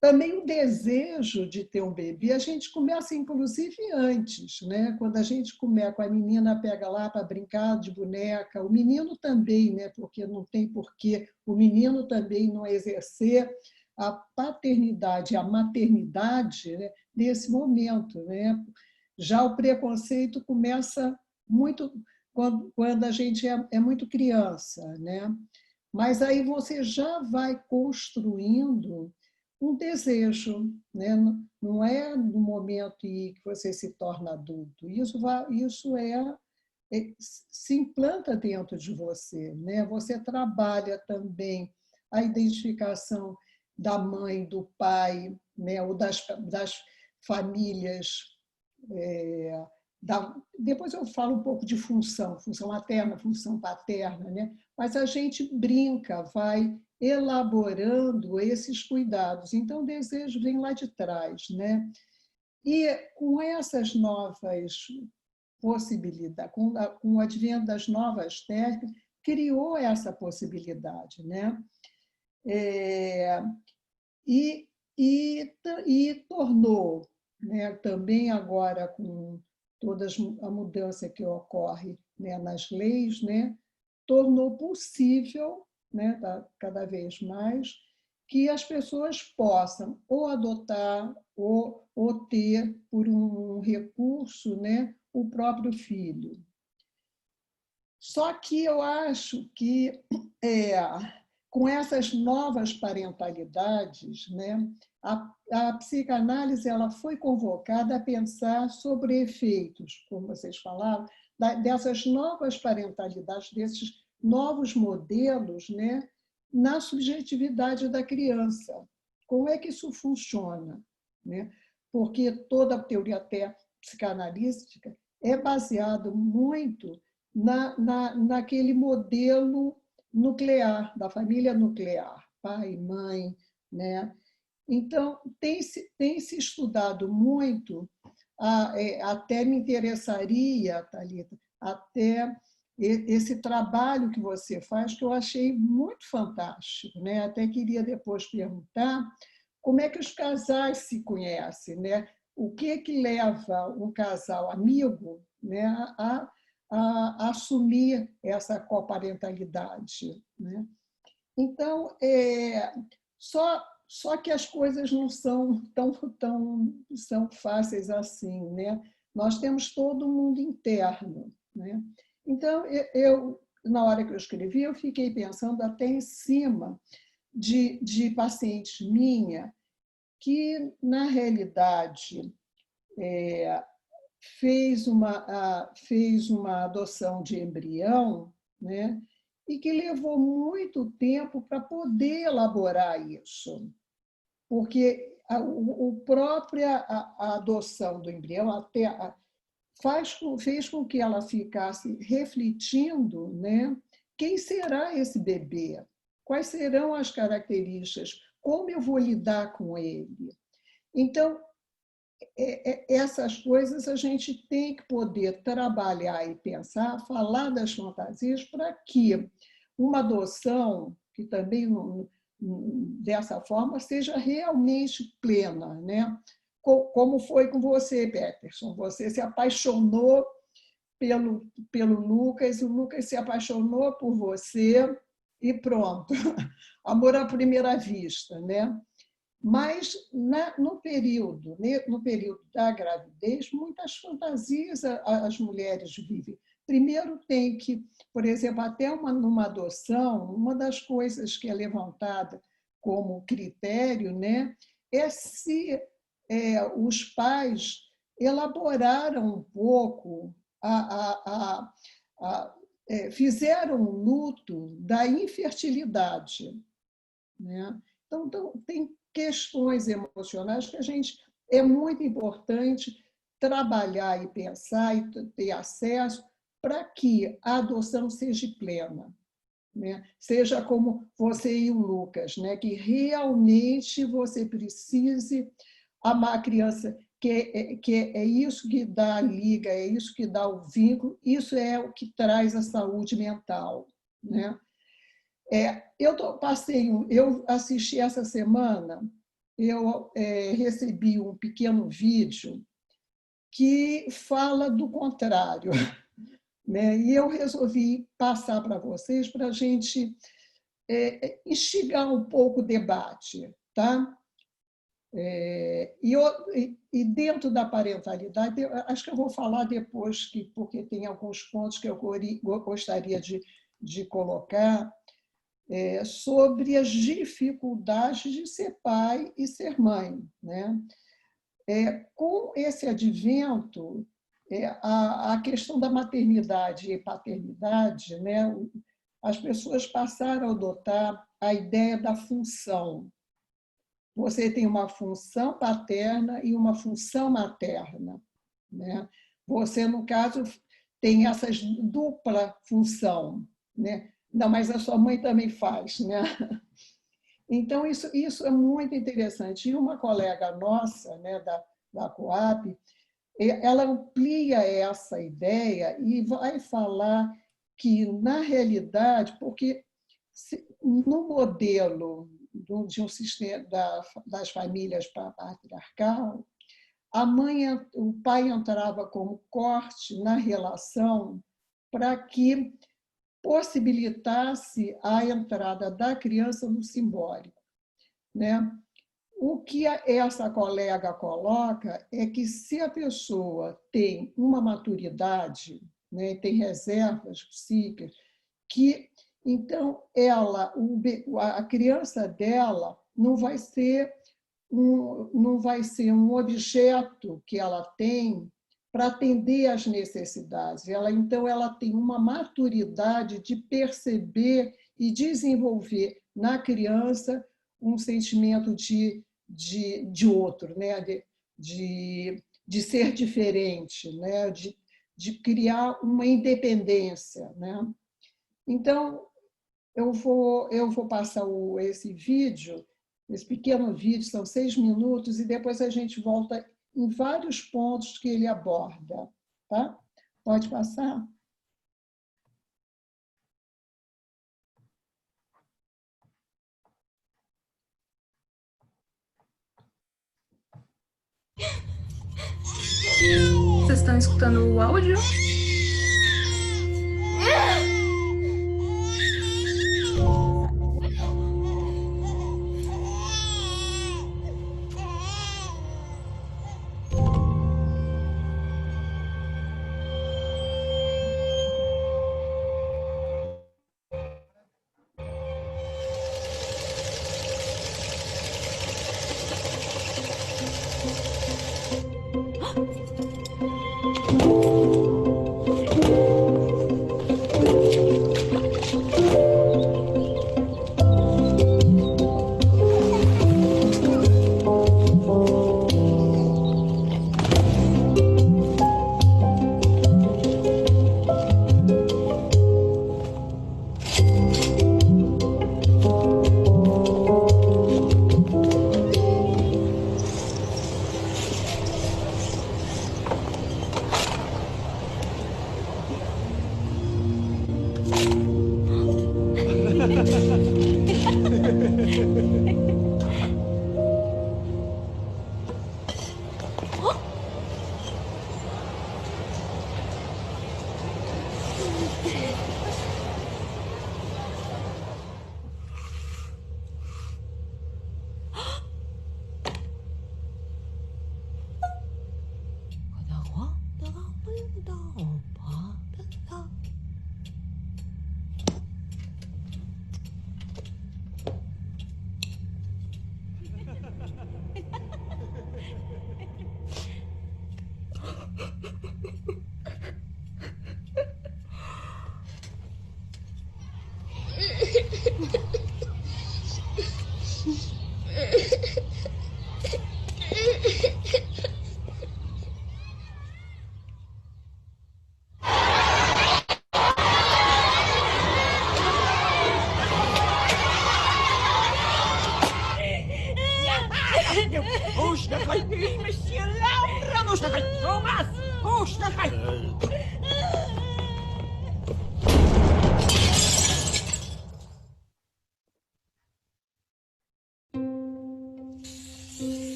Também o desejo de ter um bebê, a gente começa, inclusive, antes, né? Quando a gente começa, a menina pega lá para brincar de boneca, o menino também, né? Porque não tem porquê o menino também não exercer a paternidade, a maternidade, né? Nesse momento, né? Já o preconceito começa muito quando a gente é muito criança, né? Mas aí você já vai construindo um desejo, né? Não é no momento em que você se torna adulto. Isso se implanta dentro de você, né? Você trabalha também a identificação da mãe, do pai, né? Ou das famílias. Depois eu falo um pouco de função materna, função paterna, né? Mas a gente brinca, vai elaborando esses cuidados. Então, o desejo vem lá de trás, né? E com essas novas possibilidades, com o advento das novas técnicas, criou essa possibilidade, né? E tornou, né, também agora com toda a mudança que ocorre, né, nas leis, né, tornou possível, né, cada vez mais, que as pessoas possam ou adotar ou ter, por um recurso, né, o próprio filho. Só que eu acho que, com essas novas parentalidades, né, a psicanálise ela foi convocada a pensar sobre efeitos, como vocês falaram, dessas novas parentalidades, desses novos modelos, né, na subjetividade da criança. Como é que isso funciona? Né? Porque toda a teoria até psicanalística é baseada muito naquele modelo nuclear, da família nuclear, pai, mãe, né? Então, tem se estudado muito, até me interessaria, Thalita, até esse trabalho que você faz, que eu achei muito fantástico, né? Até queria depois perguntar como é que os casais se conhecem, né? O que leva um casal amigo, né, a assumir essa coparentalidade, né? Então, só que as coisas não são são fáceis assim, né? Nós temos todo o mundo interno, né? Então, na hora que eu escrevi, eu fiquei pensando até em cima de pacientes minha que, na realidade, fez uma adoção de embrião, né? E que levou muito tempo para poder elaborar isso, porque a adoção do embrião fez com que ela ficasse refletindo, né? Quem será esse bebê? Quais serão as características? Como eu vou lidar com ele? Então, essas coisas a gente tem que poder trabalhar e pensar, falar das fantasias para que uma adoção, que também dessa forma, seja realmente plena, né? Como foi com você, Peterson. Você se apaixonou pelo Lucas, o Lucas se apaixonou por você e pronto. Amor à primeira vista, né? Mas no período da gravidez, muitas fantasias as mulheres vivem. Primeiro tem que, por exemplo, até numa adoção, uma das coisas que é levantada como critério, né, é se os pais elaboraram um pouco, fizeram um luto da infertilidade, né? Então, tem questões emocionais que é muito importante trabalhar e pensar e ter acesso para que a adoção seja plena, né? Seja como você e o Lucas, né? Que realmente você precise amar a criança, que é isso que dá a liga, é isso que dá o vínculo, isso é o que traz a saúde mental, né? Eu assisti essa semana, eu recebi um pequeno vídeo que fala do contrário, né? E eu resolvi passar para vocês para a gente instigar um pouco o debate, tá? E dentro da parentalidade, acho que eu vou falar depois, porque tem alguns pontos que eu gostaria de colocar, sobre as dificuldades de ser pai e ser mãe, né? Com esse advento a questão da maternidade e paternidade, né, as pessoas passaram a adotar a ideia da função. Você tem uma função paterna e uma função materna, né? Você, no caso, tem essa dupla função, né? Não, mas a sua mãe também faz, né? Então, isso é muito interessante. E uma colega nossa, né, da Coap, ela amplia essa ideia e vai falar que, na realidade, porque no modelo de um sistema das famílias patriarcal, o pai entrava como corte na relação para que possibilitasse a entrada da criança no simbólico, né? O que essa colega coloca é que, se a pessoa tem uma maturidade, né, tem reservas psíquicas, que então a criança dela não vai ser um objeto que ela tem para atender às necessidades. Então, ela tem uma maturidade de perceber e desenvolver na criança um sentimento de outro, né? de ser diferente, né? de criar uma independência, né? Então, eu vou passar esse vídeo, esse pequeno vídeo, são 6 minutos, e depois a gente volta em vários pontos que ele aborda. Tá? Pode passar? Vocês estão escutando o áudio?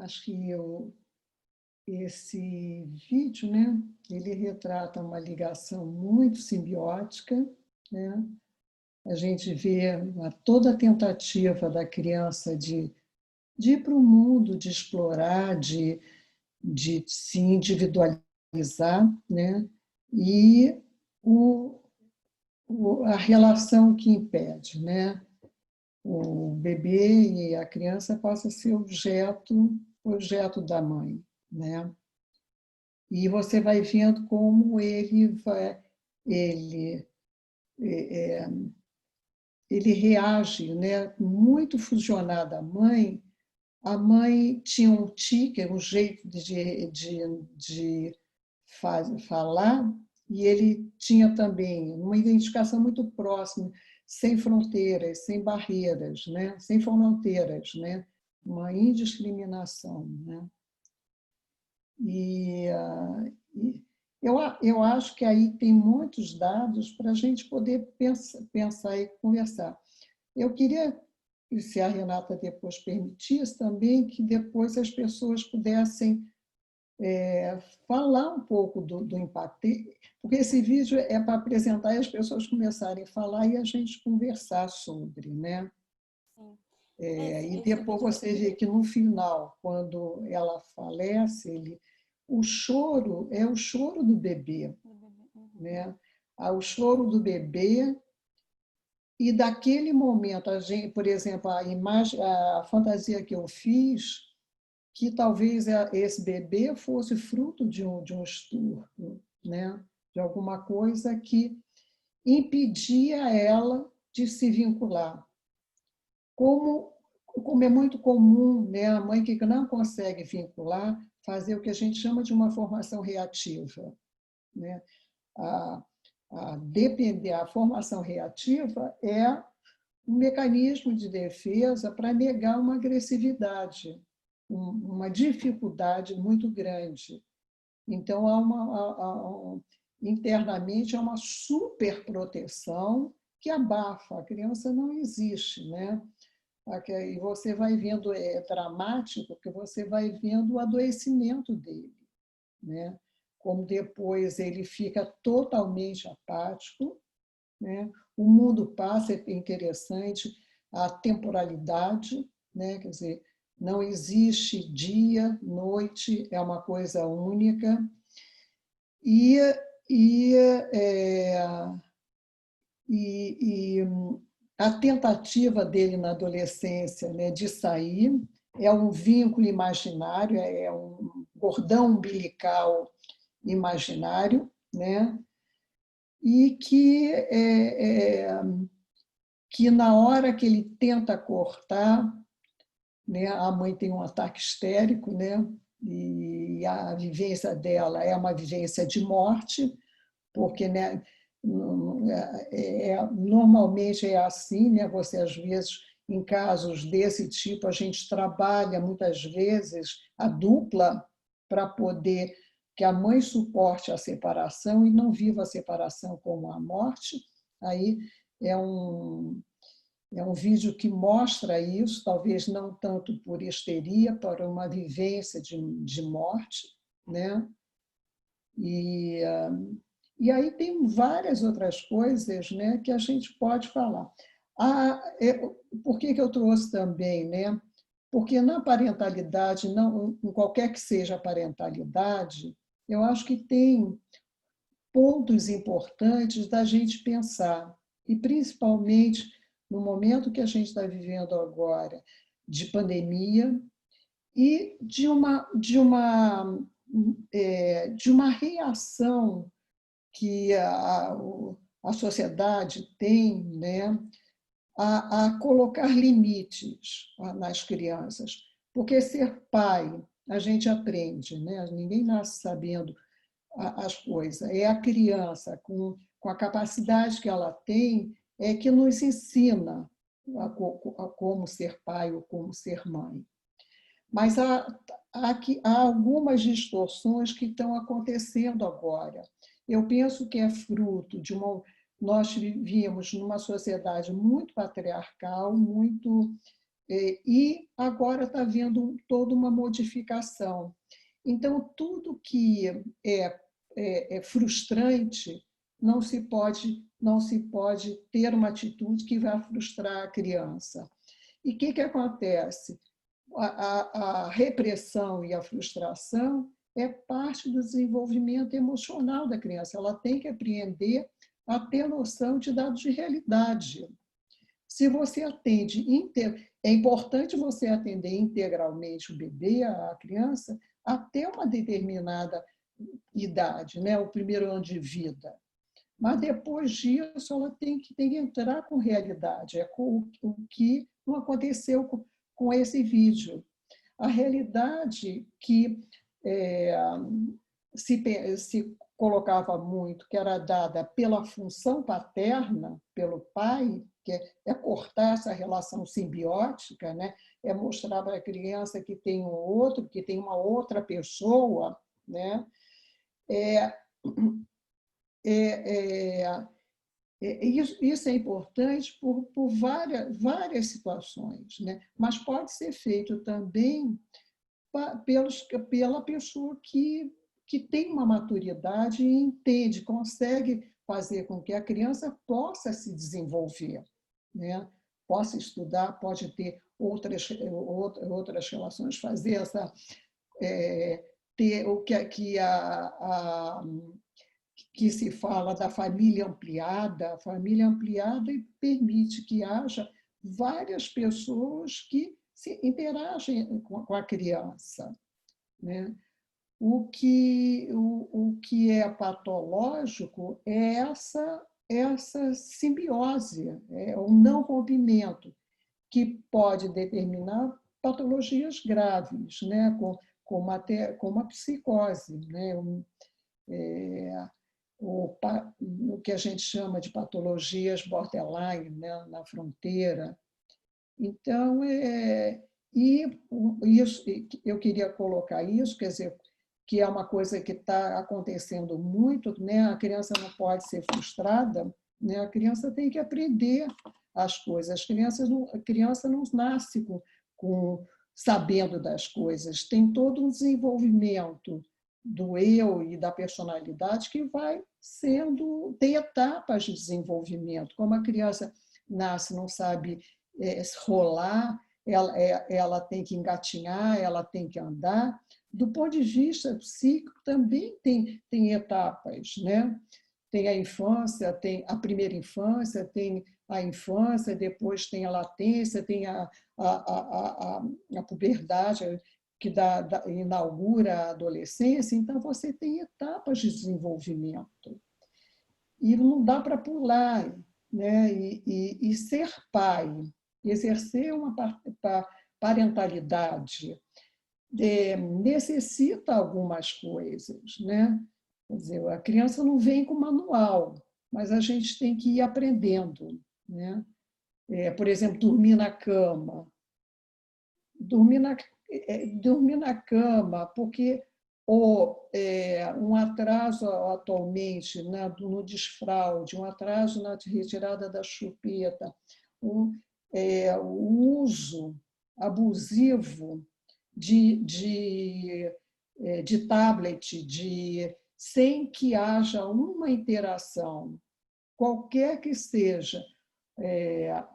Acho que esse vídeo, né, ele retrata uma ligação muito simbiótica, né? A gente vê toda a tentativa da criança de ir para o mundo, de explorar, de se individualizar, né? E a relação que impede, né? O bebê e a criança passam a ser objeto da mãe, né? E você vai vendo como ele reage, né? Muito fusionado à mãe. A mãe tinha um tique, um jeito de falar, e ele tinha também uma identificação muito próxima, sem fronteiras, sem barreiras, né? Sem fronteiras, né? Uma indiscriminação, né? E eu acho que aí tem muitos dados para a gente poder pensar e conversar. Eu queria, se a Renata depois permitisse, também que depois as pessoas pudessem falar um pouco do impacto, porque esse vídeo é para apresentar e as pessoas começarem a falar e a gente conversar sobre, né? E depois você vê que no final, quando ela falece, o choro é o choro do bebê, né? O choro do bebê. E daquele momento, por exemplo, a fantasia que eu fiz, que talvez esse bebê fosse fruto de um estupro, né? de alguma coisa que impedia ela de se vincular. Como é muito comum, né, a mãe que não consegue vincular, fazer o que a gente chama de uma formação reativa, né? A formação reativa é um mecanismo de defesa para negar uma agressividade, uma dificuldade muito grande. Então, internamente, há uma superproteção que abafa. A criança não existe, né? E você vai vendo, é dramático, porque você vai vendo o adoecimento dele, né? Como depois ele fica totalmente apático, né? O mundo passa, é interessante, a temporalidade, né? Quer dizer, não existe dia, noite, é uma coisa única. E, e, é, e a tentativa dele na adolescência, né, de sair é um vínculo imaginário, é um cordão umbilical imaginário, né? E que na hora que ele tenta cortar, né, a mãe tem um ataque histérico, né? E a vivência dela é uma vivência de morte, porque, né, normalmente é assim, né? Você, às vezes, em casos desse tipo, a gente trabalha muitas vezes a dupla para poder que a mãe suporte a separação e não viva a separação como a morte. Aí é um vídeo que mostra isso, talvez não tanto por histeria, para uma vivência de morte, né? E aí tem várias outras coisas, né, que a gente pode falar. Por que eu trouxe também, né? Porque na parentalidade, não, em qualquer que seja a parentalidade, eu acho que tem pontos importantes da gente pensar, e principalmente no momento que a gente está vivendo agora, de pandemia e de uma reação que a sociedade tem, né, a colocar limites nas crianças. Porque ser pai, a gente aprende, né? Ninguém nasce sabendo as coisas. É a criança, com a capacidade que ela tem, é que nos ensina a como ser pai ou como ser mãe. Mas há algumas distorções que estão acontecendo agora. Eu penso que é fruto de uma... Nós vivíamos numa sociedade muito patriarcal, e agora está havendo toda uma modificação. Então, tudo que é frustrante não se pode ter uma atitude que vai frustrar a criança. E o que acontece? A repressão e a frustração é parte do desenvolvimento emocional da criança. Ela tem que aprender a ter noção de dados de realidade. Se você atende, é importante você atender integralmente o bebê, a criança, até uma determinada idade, né? O primeiro ano de vida. Mas depois disso, ela tem que entrar com realidade. É o que não aconteceu com esse vídeo. A realidade que se colocava muito, que era dada pela função paterna, pelo pai, que é cortar essa relação simbiótica, né? É mostrar para a criança que tem um outro, que tem uma outra pessoa, né? Isso é importante por várias situações, né? Mas pode ser feito também pela pessoa que tem uma maturidade e entende, consegue fazer com que a criança possa se desenvolver, né? Possa estudar, pode ter outras relações, fazer ter o que se fala da família ampliada. A família ampliada permite que haja várias pessoas que se interagem com a criança, né? O que que é patológico é essa simbiose, é o não rompimento, que pode determinar patologias graves, né? Como a psicose, né? O que a gente chama de patologias borderline, né? Na fronteira. Então, isso, eu queria colocar isso, quer dizer, que é uma coisa que está acontecendo muito, né? A criança não pode ser frustrada, né? A criança tem que aprender as coisas. A criança não nasce sabendo das coisas, tem todo um desenvolvimento do eu e da personalidade que vai tem etapas de desenvolvimento. Como a criança nasce, não sabe rolar, ela tem que engatinhar, ela tem que andar. Do ponto de vista psíquico, também tem etapas, né? Tem a infância, tem a primeira infância, tem a infância, depois tem a latência, tem a puberdade, que inaugura a adolescência. Então, você tem etapas de desenvolvimento. E não dá para pular, né? E ser pai, exercer uma parentalidade, necessita algumas coisas, né? Quer dizer, a criança não vem com manual, mas a gente tem que ir aprendendo, né? Por exemplo, dormir na cama. Dormir na cama, porque um atraso atualmente, né, no desfraude, um atraso na retirada da chupeta, o uso abusivo de tablet, sem que haja uma interação, qualquer que seja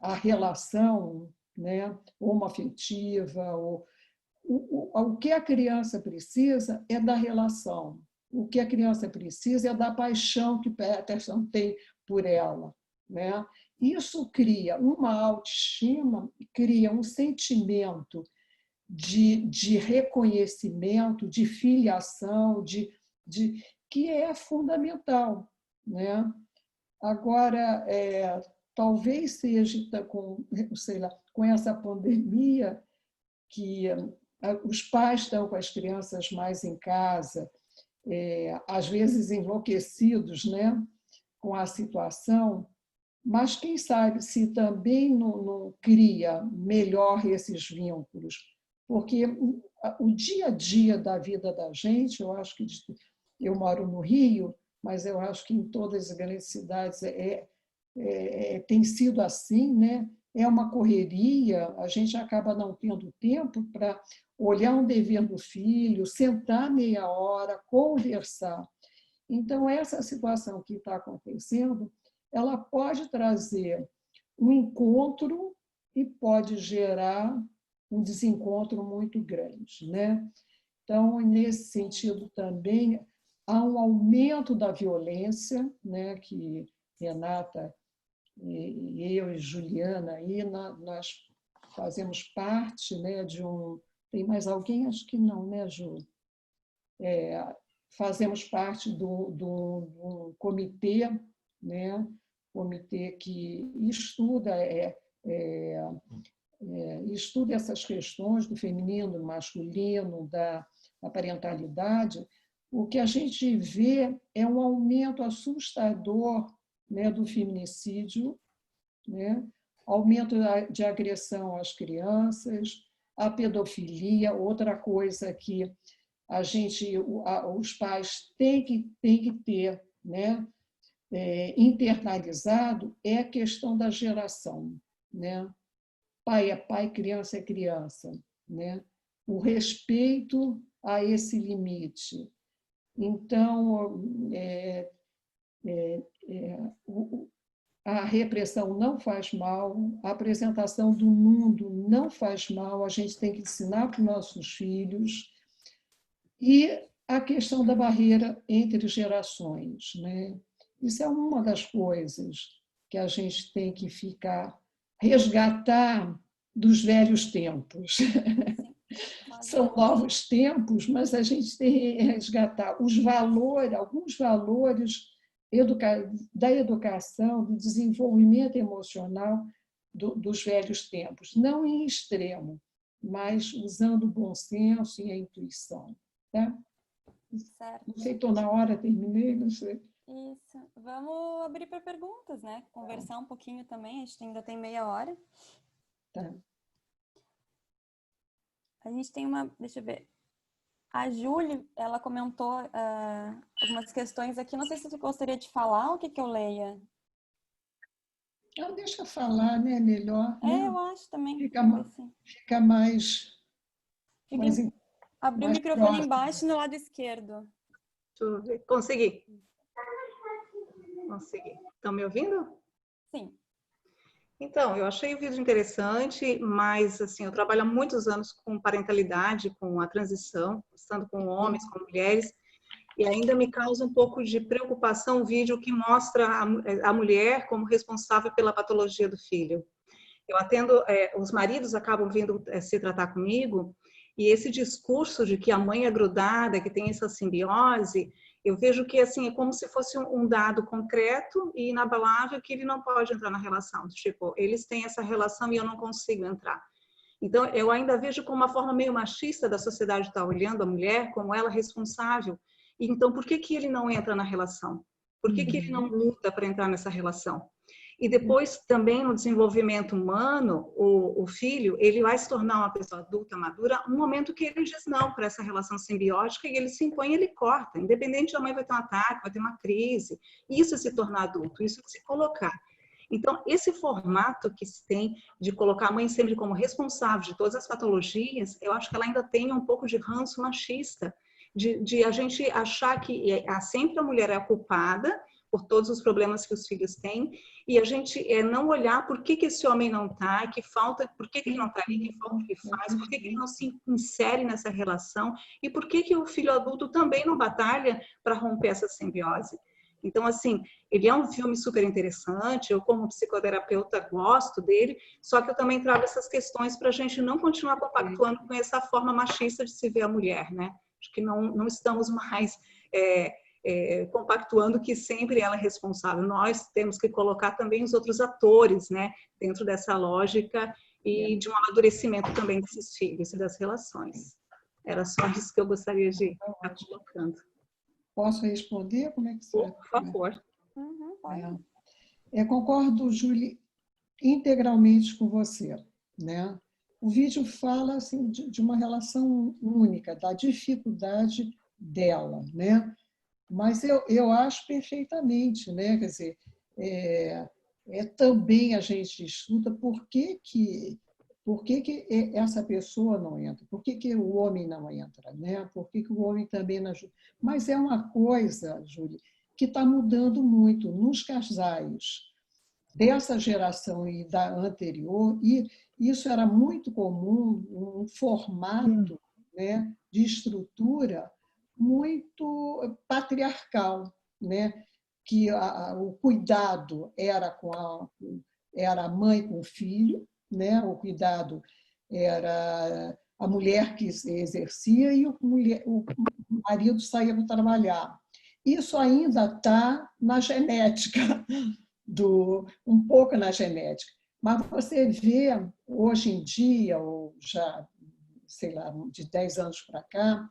a relação, né, homoafetiva, o que a criança precisa é da relação. O que a criança precisa é da paixão que Peterson tem por ela, né? Isso cria uma autoestima, cria um sentimento de reconhecimento, de filiação, que é fundamental, né? Agora, talvez seja com essa pandemia que os pais estão com as crianças mais em casa, às vezes enlouquecidos, né, com a situação, mas quem sabe se também não cria melhor esses vínculos, porque o dia a dia da vida da gente, eu acho que eu moro no Rio, mas eu acho que em todas as grandes cidades tem sido assim, né? É uma correria, a gente acaba não tendo tempo para olhar um dever do filho, sentar meia hora, conversar. Então, essa situação que está acontecendo, ela pode trazer um encontro e pode gerar um desencontro muito grande, né? Então, nesse sentido também, há um aumento da violência, né, que Renata e eu e Juliana aí nós fazemos parte, né, de um... Tem mais alguém? Acho que não, né, Ju? Fazemos parte do comitê, né, comitê que estuda estuda essas questões do feminino, do masculino, da parentalidade. O que a gente vê é um aumento assustador, né, do feminicídio, né, aumento de agressão às crianças, a pedofilia, outra coisa que os pais têm que ter, né, internalizado é a questão da geração, né? Pai é pai, criança é criança, né? O respeito a esse limite. Então, a repressão não faz mal, a apresentação do mundo não faz mal, a gente tem que ensinar para os nossos filhos. E a questão da barreira entre gerações, né? Isso é uma das coisas que a gente tem que resgatar dos velhos tempos. são novos tempos, mas a gente tem que resgatar os valores, alguns valores da educação, do desenvolvimento emocional dos velhos tempos, não em extremo, mas usando o bom senso e a intuição. Tá? Certo. Não sei, estou na hora, terminei, não sei. Isso. Vamos abrir para perguntas, né? Conversar um pouquinho também, a gente ainda tem meia hora. Tá. A gente tem uma, deixa eu ver. A Júlia, ela comentou algumas questões aqui. Não sei se você gostaria de falar ou o que eu leia. Então, deixa eu falar, né? Melhor. Né? Eu acho também. Fica mais Abrir o microfone próximo. embaixo no lado esquerdo. Deixa eu ver. Consegui. Estão me ouvindo? Sim. Então, eu achei o vídeo interessante, mas assim, eu trabalho há muitos anos com parentalidade, com a transição, estando com homens, com mulheres, e ainda me causa um pouco de preocupação o vídeo que mostra a mulher como responsável pela patologia do filho. Eu atendo, os maridos acabam vindo se tratar comigo, e esse discurso de que a mãe é grudada, que tem essa simbiose, eu vejo que assim é como se fosse um dado concreto e inabalável que ele não pode entrar na relação. Tipo, eles têm essa relação e eu não consigo entrar. Então, eu ainda vejo como uma forma meio machista da sociedade estar olhando a mulher como ela responsável. E, então, por que ele não entra na relação? Por que ele não luta para entrar nessa relação? E depois, também, no desenvolvimento humano, o filho, ele vai se tornar uma pessoa adulta, madura, no momento que ele diz não para essa relação simbiótica e ele se impõe, ele corta. Independente da mãe vai ter um ataque, vai ter uma crise. Isso é se tornar adulto, isso é se colocar. Então, esse formato que se tem de colocar a mãe sempre como responsável de todas as patologias, eu acho que ela ainda tem um pouco de ranço machista, de a gente achar que sempre a mulher é a culpada por todos os problemas que os filhos têm, e a gente não olhar por que esse homem não está, que falta, por que ele não está ali, que falta que ele faz, por que ele não se insere nessa relação, e por que o filho adulto também não batalha para romper essa simbiose. Então, assim, ele é um filme super interessante, eu como psicoterapeuta gosto dele, só que eu também trago essas questões para a gente não continuar compactuando com essa forma machista de se ver a mulher, né? Acho que não estamos mais compactuando que sempre ela é responsável. Nós temos que colocar também os outros atores, né, dentro dessa lógica e de um amadurecimento também desses filhos e das relações. Era só isso que eu gostaria de estar colocando. Posso responder? Como é que você... Por favor. Pode. Concordo, Júlia, integralmente com você, né? O vídeo fala assim, de uma relação única, da dificuldade dela, né? Mas eu acho perfeitamente, né? Quer dizer, também a gente estuda por que essa pessoa não entra, por que o homem não entra, né? Por que o homem também não ajuda. Mas é uma coisa, Júlia, que está mudando muito nos casais dessa geração e da anterior, e isso era muito comum, um formato, né, de estrutura muito patriarcal, né, que o cuidado era era a mãe com o filho, né, o cuidado era a mulher que exercia e o marido saía para trabalhar. Isso ainda está na genética, um pouco na genética. Mas você vê, hoje em dia, ou já, sei lá, de 10 anos para cá,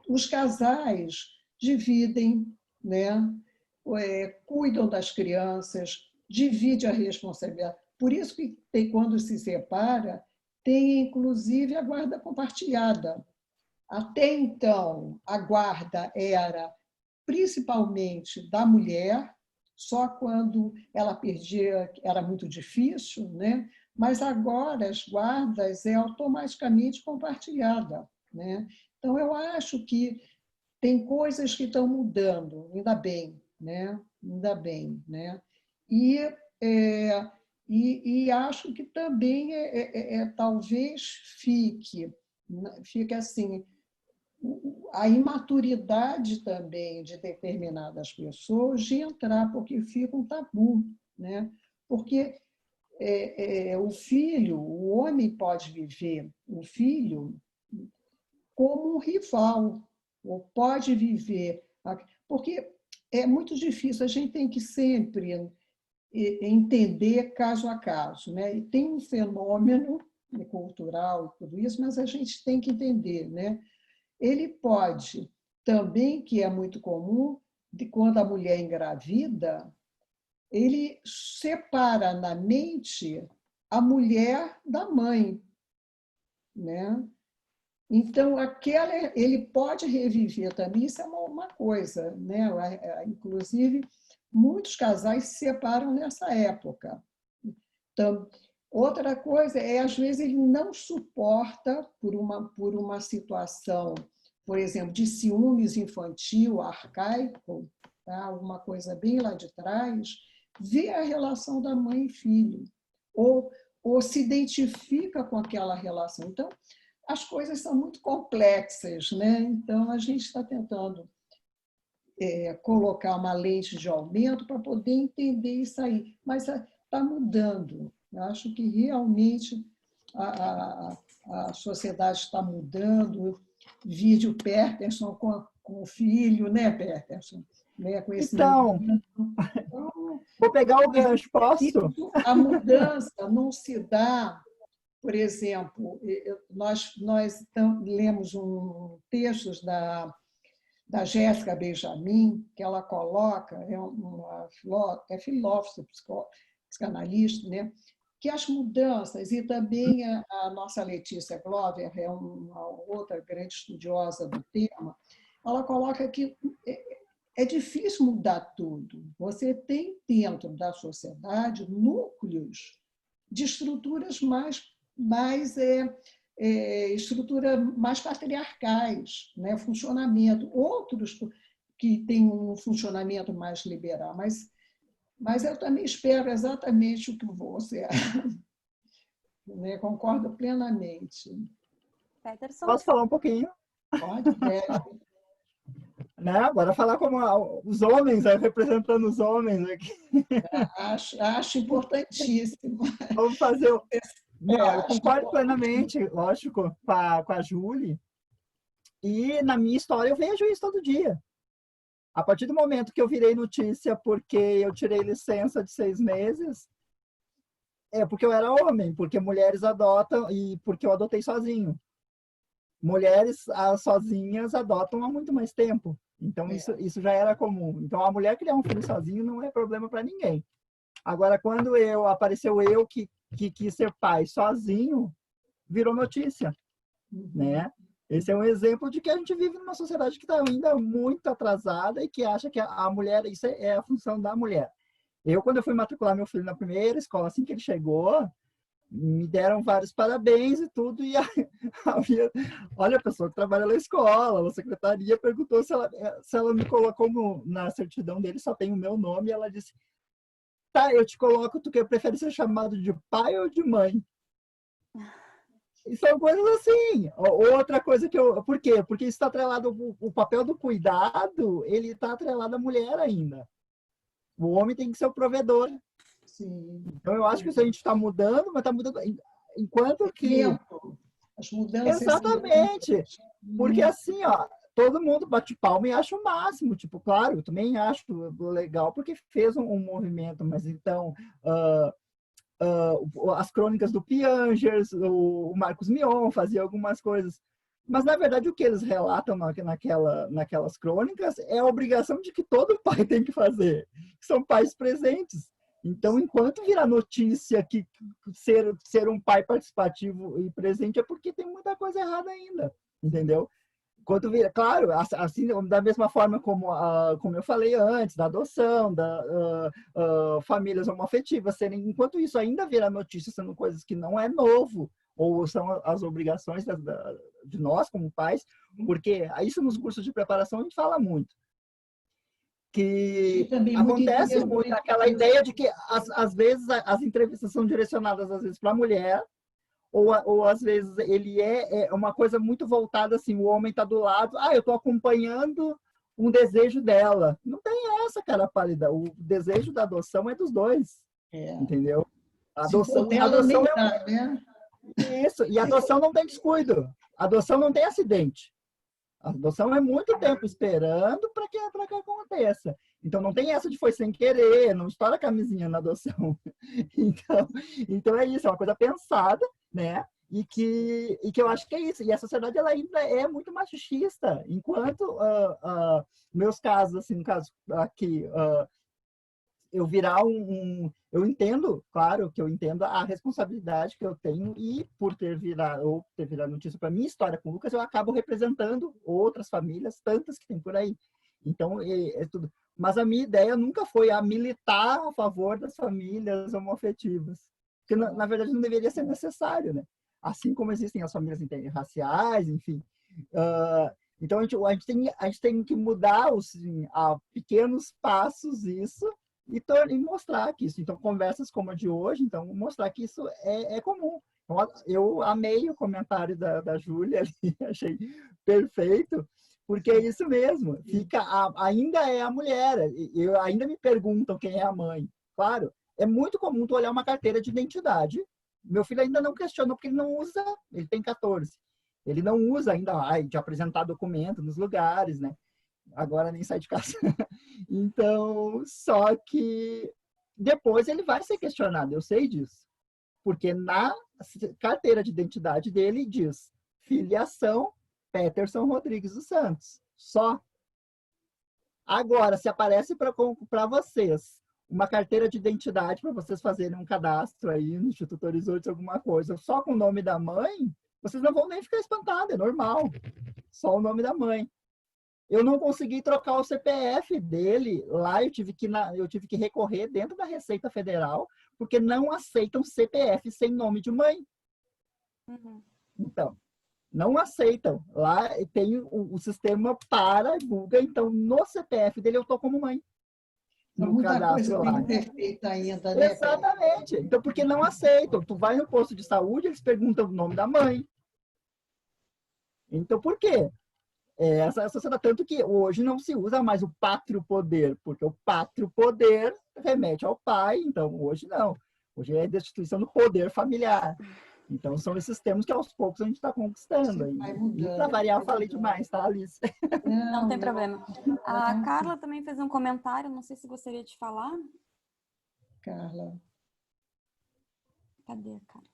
os casais dividem, né? Cuidam das crianças, dividem a responsabilidade. Por isso que quando se separa, tem inclusive a guarda compartilhada. Até então, a guarda era principalmente da mulher, só quando ela perdia era muito difícil, né? Mas agora as guardas é automaticamente compartilhada, né? Então eu acho que tem coisas que estão mudando, ainda bem, né? Ainda bem, né? E acho que também talvez fique assim a imaturidade também de determinadas pessoas de entrar, porque fica um tabu, né? Porque o filho, o homem pode viver, o filho como um rival, ou pode viver, porque é muito difícil, a gente tem que sempre entender caso a caso, né? E tem um fenômeno cultural e tudo isso, mas a gente tem que entender, né? Ele pode também, que é muito comum, de quando a mulher engravida, ele separa na mente a mulher da mãe, né? Então, ele pode reviver também, isso é uma coisa, né? Inclusive, muitos casais se separam nessa época. Então, outra coisa é, às vezes, ele não suporta, por uma situação, por exemplo, de ciúmes infantil, arcaico, tá? Alguma coisa bem lá de trás, ver a relação da mãe e filho, ou se identifica com aquela relação. Então, as coisas são muito complexas, né? Então, a gente está tentando colocar uma lente de aumento para poder entender isso aí. Mas está mudando. Eu acho que realmente a sociedade está mudando. Vídeo Peterson com o filho, né, Peterson? Né, com esse Então, vou pegar o gancho, posso? A mudança não se dá. Por exemplo, nós lemos um texto da Jéssica Benjamin, que ela coloca, é filósofa, psicanalista, né? Que as mudanças, e também a nossa Letícia Glover, é uma outra grande estudiosa do tema, ela coloca que é difícil mudar tudo. Você tem dentro da sociedade núcleos de estruturas mais patriarcais, né? Funcionamento. Outros que têm um funcionamento mais liberal, mas eu também espero exatamente o que você né? Concordo plenamente. Peterson? Posso falar um pouquinho? Pode, Né? Agora falar como os homens, representando os homens aqui. acho importantíssimo. Vamos fazer o... Não, eu concordo plenamente, lógico, com a Júlia. E na minha história eu vejo isso todo dia. A partir do momento que eu virei notícia porque eu tirei licença de 6 meses, é porque eu era homem, porque mulheres adotam e porque eu adotei sozinho. Mulheres sozinhas adotam há muito mais tempo. Então, isso já era comum. Então, a mulher criar um filho sozinho não é problema para ninguém. Agora, quando apareceu eu que quis ser pai sozinho, virou notícia, né? Esse é um exemplo de que a gente vive numa sociedade que está ainda muito atrasada e que acha que a mulher, isso é a função da mulher. Quando eu fui matricular meu filho na primeira escola, assim que ele chegou, me deram vários parabéns e tudo, e olha, a pessoa que trabalha na escola, a secretaria perguntou se ela me colocou na certidão dele, só tem o meu nome, e ela disse, tá, eu te coloco, tu prefere ser chamado de pai ou de mãe? E são coisas assim. Outra coisa por quê? Porque isso está atrelado, o papel do cuidado, ele está atrelado à mulher ainda. O homem tem que ser o provedor. Sim. Então, eu acho que isso a gente está mudando, mas está mudando enquanto que... As mudanças... Exatamente. Porque assim, ó, todo mundo bate palma e acha o máximo. Tipo, claro, eu também acho legal, porque fez um movimento, mas então... as crônicas do Piangers, o Marcos Mion fazia algumas coisas. Mas, na verdade, o que eles relatam naquelas crônicas é a obrigação de que todo pai tem que fazer. São pais presentes. Então, enquanto virar notícia que ser um pai participativo e presente é porque tem muita coisa errada ainda, entendeu? Enquanto vira, claro, assim, da mesma forma como eu falei antes, da adoção, famílias homoafetivas, enquanto isso ainda vira notícia, sendo coisas que não é novo, ou são as obrigações de nós como pais, porque isso nos cursos de preparação a gente fala muito. Que acontece muito aquela ideia de que, às vezes, as entrevistas são direcionadas, às vezes, para a mulher, ou às vezes ele é uma coisa muito voltada assim, o homem está do lado, eu estou acompanhando um desejo dela. Não tem essa, cara pálida. O desejo da adoção é dos dois, entendeu? A adoção dela nem dá, né? Isso, e a adoção não tem descuido. A adoção não tem acidente. A adoção é muito tempo esperando para que aconteça. Então, não tem essa de foi sem querer, não estoura a camisinha na adoção. Então é isso, é uma coisa pensada, né? E que eu acho que é isso. E a sociedade ela ainda é muito machista. Enquanto meus casos, assim, no caso aqui, eu virar eu entendo, claro que eu entendo a responsabilidade que eu tenho e por ter virado notícia para minha história com o Lucas, eu acabo representando outras famílias, tantas que tem por aí. Então, é tudo. Mas a minha ideia nunca foi a militar a favor das famílias homoafetivas. Porque, na verdade, não deveria ser necessário, né? Assim como existem as famílias interraciais, enfim. Então, a gente tem que mudar a pequenos passos isso e mostrar que isso. Então, conversas como a de hoje, então, mostrar que isso é comum. Então, eu amei o comentário da Júlia ali, achei perfeito, porque é isso mesmo. Ainda é a mulher. Ainda me perguntam quem é a mãe. Claro, é muito comum tu olhar uma carteira de identidade. Meu filho ainda não questionou, porque ele não usa, ele tem 14. Ele não usa ainda de apresentar documento nos lugares, né? Agora nem sai de casa. Então, só que depois ele vai ser questionado, eu sei disso. Porque na carteira de identidade dele diz filiação Peterson Rodrigues dos Santos. Só. Agora, se aparece para vocês uma carteira de identidade para vocês fazerem um cadastro aí no Instituto Horizonte, alguma coisa, só com o nome da mãe, vocês não vão nem ficar espantados, é normal. Só o nome da mãe. Eu não consegui trocar o CPF dele lá, eu tive que recorrer dentro da Receita Federal, porque não aceitam CPF sem nome de mãe. Uhum. Então, não aceitam. Lá tem o sistema para Google, então no CPF dele eu tô como mãe. No Muita cadastro coisa lá. tem que ser feita ainda, né? Exatamente. Então, porque não aceitam. Tu vai no posto de saúde, eles perguntam o nome da mãe. Então, por quê? Essa sociedade, tanto que hoje não se usa mais o pátrio poder, porque o pátrio poder remete ao pai, então hoje não. Hoje é a destituição do poder familiar. Então são esses termos que aos poucos a gente está conquistando. E para variar, eu falei demais, tá, Alice? Não tem problema. A Carla também fez um comentário, não sei se gostaria de falar. Carla. Cadê a Carla?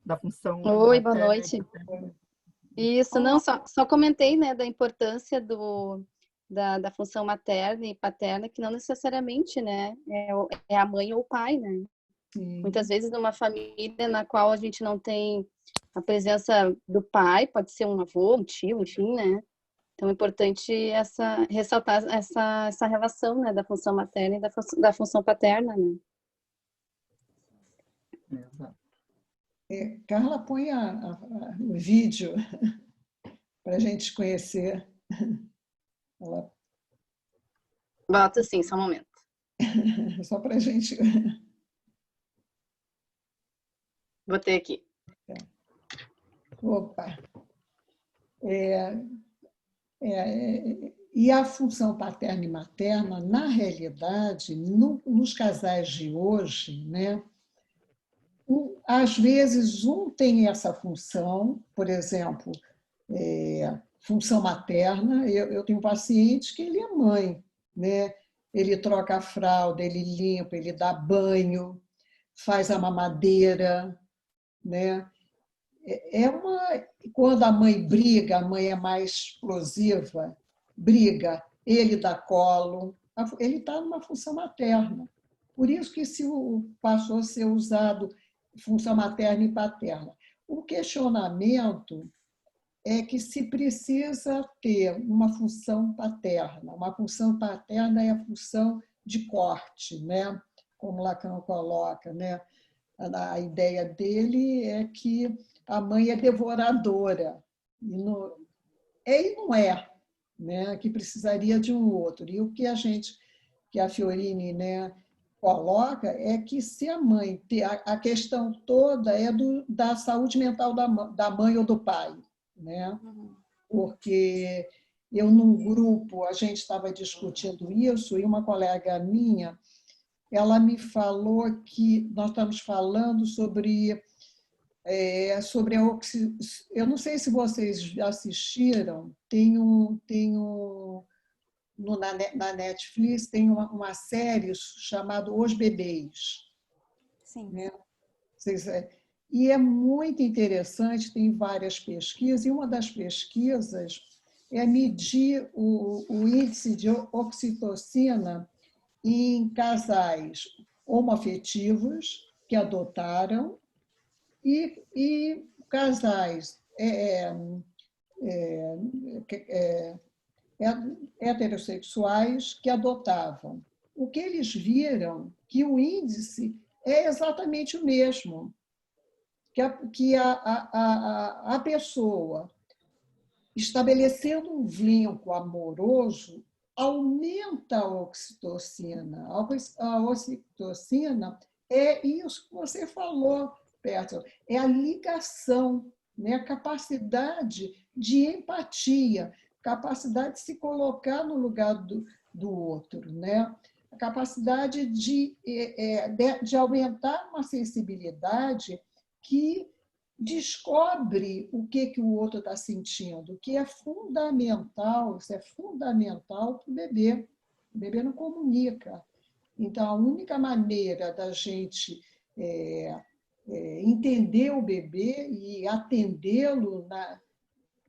Da função. Oi, boa noite. Isso, não, só comentei, né, da importância da função materna e paterna, que não necessariamente, né, é a mãe ou o pai, né? Sim. Muitas vezes numa família na qual a gente não tem a presença do pai, pode ser um avô, um tio, enfim, né? Então é importante ressaltar essa relação, né, da função materna e da função paterna, né? Exato. Carla, põe o vídeo para a gente conhecer. Ela... Bota sim, só um momento. Só para a gente... Botei aqui. Opa! E a função paterna e materna, na realidade, nos casais de hoje, né? Às vezes, um tem essa função, por exemplo, função materna. Eu tenho um paciente que ele é mãe, né? Ele troca a fralda, ele limpa, ele dá banho, faz a mamadeira, né? Quando a mãe briga, a mãe é mais explosiva, briga, ele dá colo, ele está numa função materna. Por isso que passou a ser usado função materna e paterna. O questionamento é que se precisa ter uma função paterna. Uma função paterna é a função de corte, né? Como Lacan coloca, né? A ideia dele é que a mãe é devoradora, e não é, né? Que precisaria de um outro. E o que a Fiorini, né, coloca é que se a mãe a questão toda é da saúde mental da mãe ou do pai, né? Porque eu num grupo a gente estava discutindo isso e uma colega minha, ela me falou que nós estamos falando sobre sobre eu não sei se vocês assistiram, na Netflix tem uma série chamada Os Bebês. Sim. Né? E é muito interessante, tem várias pesquisas, e uma das pesquisas é medir o índice de oxitocina em casais homoafetivos que adotaram e casais heterossexuais que adotavam. O que eles viram que o índice é exatamente o mesmo, que a pessoa estabelecendo um vínculo amoroso aumenta a oxitocina. A oxitocina é isso que você falou, Petra, é a ligação, né? A capacidade de empatia, capacidade de se colocar no lugar do outro, né? A capacidade de aumentar uma sensibilidade que descobre o que o outro está sentindo, que é fundamental, isso é fundamental para o bebê. O bebê não comunica. Então, a única maneira da gente entender o bebê e atendê-lo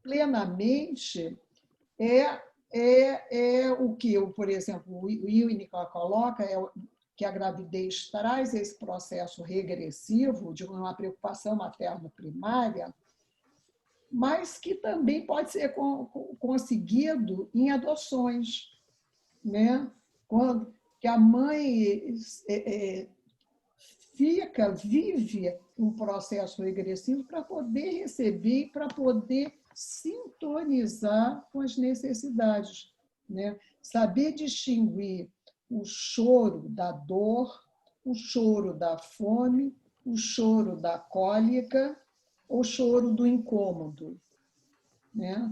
plenamente é o que, por exemplo, o Winnicott coloca, que a gravidez traz esse processo regressivo de uma preocupação materno-primária, mas que também pode ser conseguido em adoções, né? Quando que a mãe vive um processo regressivo para poder receber, para poder sintonizar com as necessidades, né? Saber distinguir o choro da dor, o choro da fome, o choro da cólica, o choro do incômodo, né?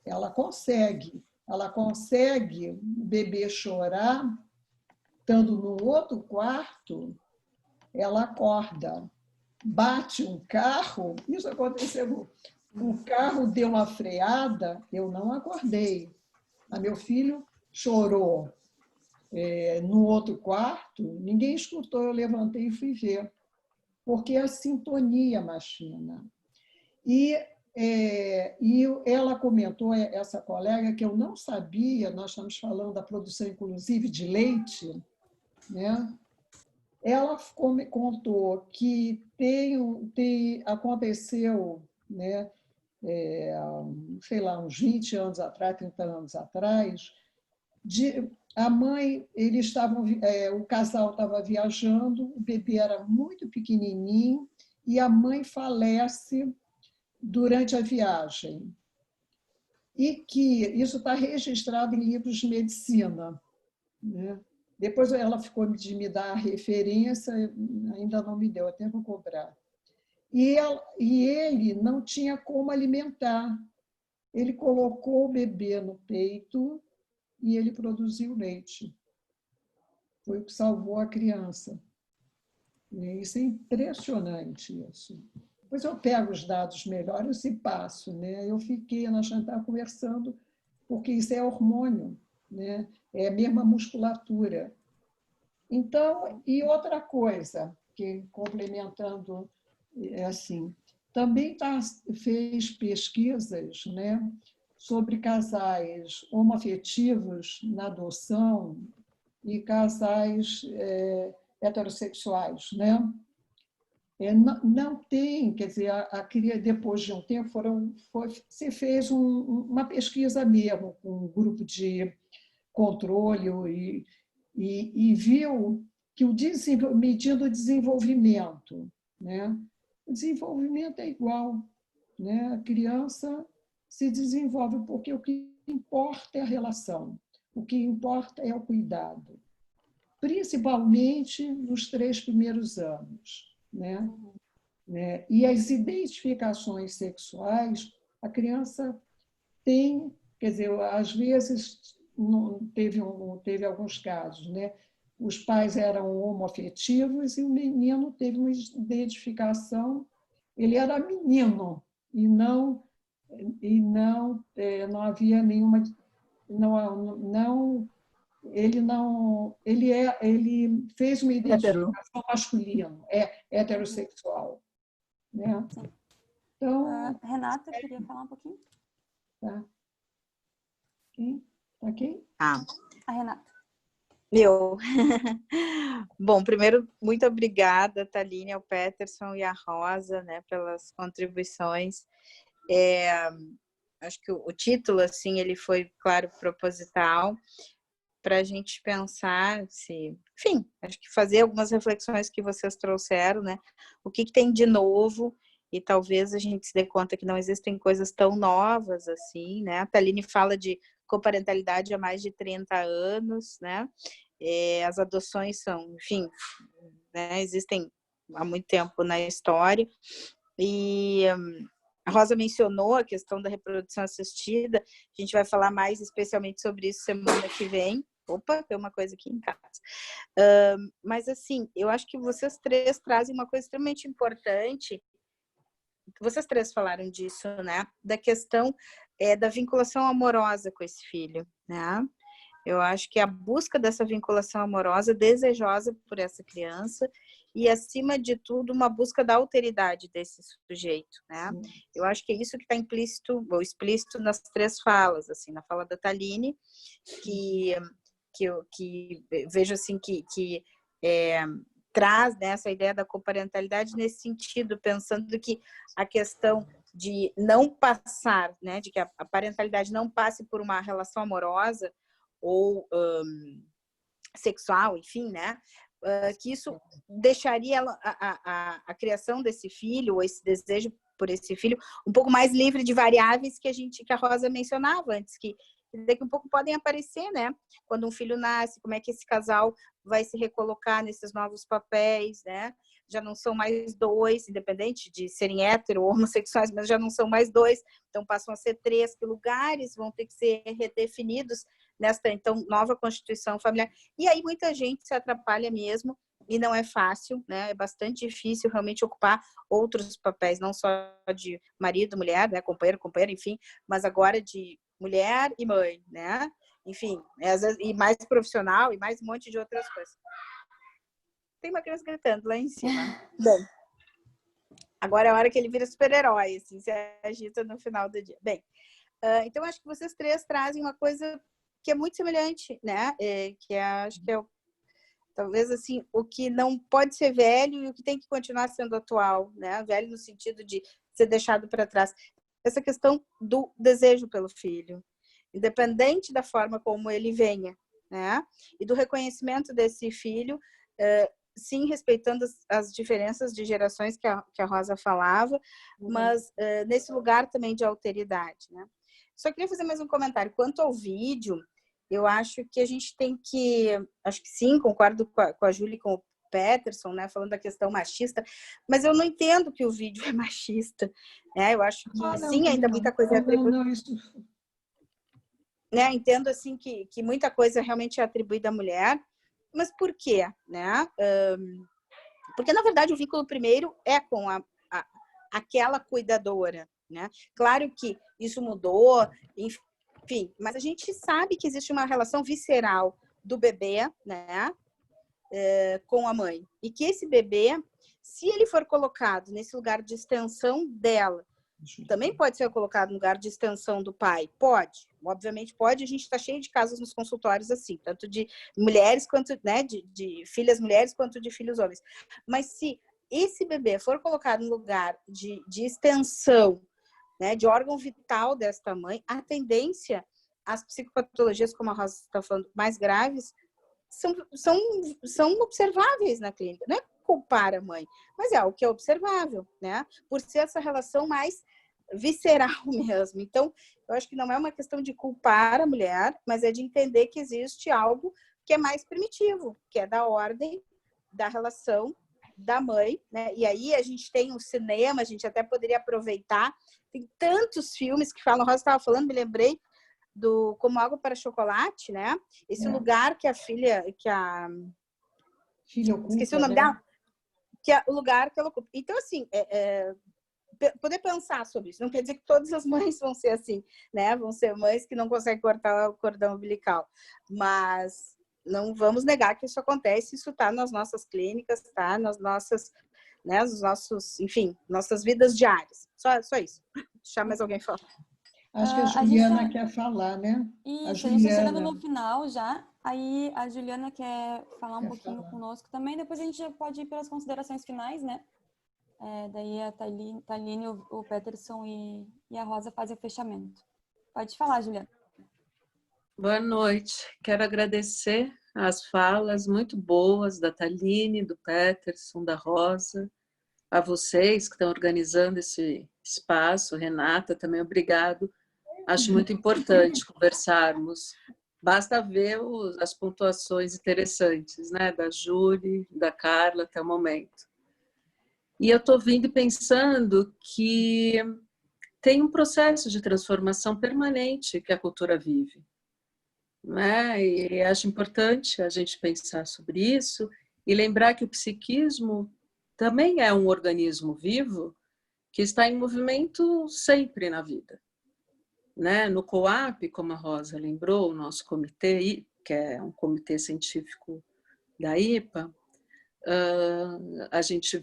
Ela consegue o bebê chorar, estando no outro quarto, ela acorda, bate um carro, isso aconteceu, o carro deu uma freada, eu não acordei. Meu filho chorou no outro quarto, ninguém escutou, eu levantei e fui ver, porque é a sintonia mais fina. E ela comentou, essa colega, que eu não sabia, nós estamos falando da produção, inclusive, de leite, né? Ela contou que aconteceu, né, sei lá, uns 20 anos atrás, 30 anos atrás, a mãe, o casal estava viajando, o bebê era muito pequenininho e a mãe falece durante a viagem. E que isso está registrado em livros de medicina, né? Depois ela ficou de me dar a referência, ainda não me deu, até vou cobrar. E ele não tinha como alimentar. Ele colocou o bebê no peito e ele produziu leite. Foi o que salvou a criança. E isso é impressionante, isso. Depois eu pego os dados melhores e passo, né? Eu fiquei, nós já estávamos conversando, porque isso é hormônio, né? É a mesma musculatura. Então, e outra coisa, que complementando, assim, também fez pesquisas, né, sobre casais homoafetivos na adoção e casais heterossexuais, né? Não tem, quer dizer, depois de um tempo se fez uma pesquisa mesmo com um grupo de controle e viu que medindo o desenvolvimento, né? O desenvolvimento é igual, né? A criança se desenvolve porque o que importa é a relação, o que importa é o cuidado, principalmente nos 3 primeiros anos, né? E as identificações sexuais, a criança tem, quer dizer, às vezes teve alguns casos, né? Os pais eram homoafetivos e o menino teve uma identificação ele era menino e não havia nenhuma, ele fez uma identificação masculino, heterossexual, né? Então, Renata, queria falar um pouquinho? tá. Quem? Tá quem? A Renata. Eu. Bom, primeiro, muito obrigada, Thaline, ao Peterson e à Rosa, né, pelas contribuições. Acho que o título, assim, ele foi, claro, proposital, para a gente pensar enfim, acho que fazer algumas reflexões que vocês trouxeram, né? O que tem de novo, e talvez a gente se dê conta que não existem coisas tão novas assim, né? A Thaline fala de coparentalidade há mais de 30 anos, né? As adoções são, enfim, né? Existem há muito tempo na história. E a Rosa mencionou a questão da reprodução assistida. A gente vai falar mais especialmente sobre isso semana que vem. Opa, tem uma coisa aqui em casa. Mas, assim, eu acho que vocês três trazem uma coisa extremamente importante. Vocês três falaram disso, né? Da questão da vinculação amorosa com esse filho, né? Eu acho que a busca dessa vinculação amorosa desejosa por essa criança e, acima de tudo, uma busca da alteridade desse sujeito, né? Eu acho que é isso que está implícito ou explícito nas três falas, assim, na fala da Thaline, que eu vejo assim que traz, né, essa ideia da coparentalidade nesse sentido, pensando que a questão de não passar, né, de que a parentalidade não passe por uma relação amorosa ou sexual, enfim, né, que isso deixaria a criação desse filho, ou esse desejo por esse filho, um pouco mais livre de variáveis que a Rosa mencionava antes, que daqui a um pouco podem aparecer, né? Quando um filho nasce, como é que esse casal vai se recolocar nesses novos papéis, né? Já não são mais dois, independente de serem hétero ou homossexuais, mas já não são mais dois, então passam a ser três, que lugares vão ter que ser redefinidos nesta, então, nova constituição familiar. E aí muita gente se atrapalha mesmo, e não é fácil, né? É bastante difícil realmente ocupar outros papéis, não só de marido, mulher, né? Companheiro, companheira, enfim, mas agora de mulher e mãe, né? Enfim, às vezes, e mais profissional, e mais um monte de outras coisas. Tem uma criança gritando lá em cima. Bom, agora é a hora que ele vira super-herói, assim, se agita no final do dia. Bem, então acho que vocês três trazem uma coisa que é muito semelhante, né? Acho que talvez assim, o que não pode ser velho e o que tem que continuar sendo atual, né? Velho no sentido de ser deixado para trás. Essa questão do desejo pelo filho, independente da forma como ele venha, né? E do reconhecimento desse filho, sim, respeitando as diferenças de gerações que a Rosa falava, mas nesse lugar também de alteridade, né? Só queria fazer mais um comentário. Quanto ao vídeo, eu acho que a gente tem que... Acho que sim, concordo com a Júlia e com o Peterson, né, falando da questão machista, mas eu não entendo que o vídeo é machista, né? Eu acho que sim, ainda muita coisa é atribuída. Né? Entendo assim que muita coisa realmente é atribuída à mulher, mas por quê, né? Porque na verdade o vínculo primeiro é com aquela cuidadora, né? Claro que isso mudou, enfim, mas a gente sabe que existe uma relação visceral do bebê, né? Com a mãe. E que esse bebê, se ele for colocado nesse lugar de extensão dela, também pode ser colocado no lugar de extensão do pai? Pode. Obviamente pode. A gente está cheio de casos nos consultórios assim, tanto de mulheres quanto, né, de filhas mulheres quanto de filhos homens. Mas se esse bebê for colocado no lugar de extensão, né, de órgão vital desta mãe, a tendência, as psicopatologias, como a Rosa está falando, mais graves, são observáveis na clínica. Não é culpar a mãe, mas é algo que é observável, né? Por ser essa relação mais visceral mesmo. Então, eu acho que não é uma questão de culpar a mulher, mas é de entender que existe algo que é mais primitivo, que é da ordem da relação da mãe, né? E aí a gente tem um cinema, a gente até poderia aproveitar. Tem tantos filmes que falam, a Rosa estava falando, me lembrei do Como Água para Chocolate, né? Esse lugar que a filha ocupa, esqueci o nome, né? Dela, que é o lugar que ela ocupa. Então, assim, poder pensar sobre isso. Não quer dizer que todas as mães vão ser assim, né? Vão ser mães que não conseguem cortar o cordão umbilical, mas não vamos negar que isso acontece, isso está nas nossas clínicas, está nas nossas, né, os nossos, enfim, nossas vidas diárias. Só isso. Deixar mais alguém falar. Acho que a A gente Juliana tá... quer falar, né? Isso, a gente está chegando no final já. Aí a Juliana quer falar um pouquinho conosco também. Depois a gente já pode ir pelas considerações finais, né? Daí a Thaline, o Peterson e a Rosa fazem o fechamento. Pode falar, Juliana. Boa noite. Quero agradecer as falas muito boas da Thaline, do Peterson, da Rosa, a vocês que estão organizando esse espaço. Renata, também obrigado. Acho muito importante conversarmos. Basta ver as pontuações interessantes, né? Da Júlia, da Carla até o momento. E eu estou vindo pensando que tem um processo de transformação permanente que a cultura vive, né? E acho importante a gente pensar sobre isso e lembrar que o psiquismo também é um organismo vivo que está em movimento sempre na vida, né? No COAP, como a Rosa lembrou, o nosso comitê, que é um comitê científico da IPA, a gente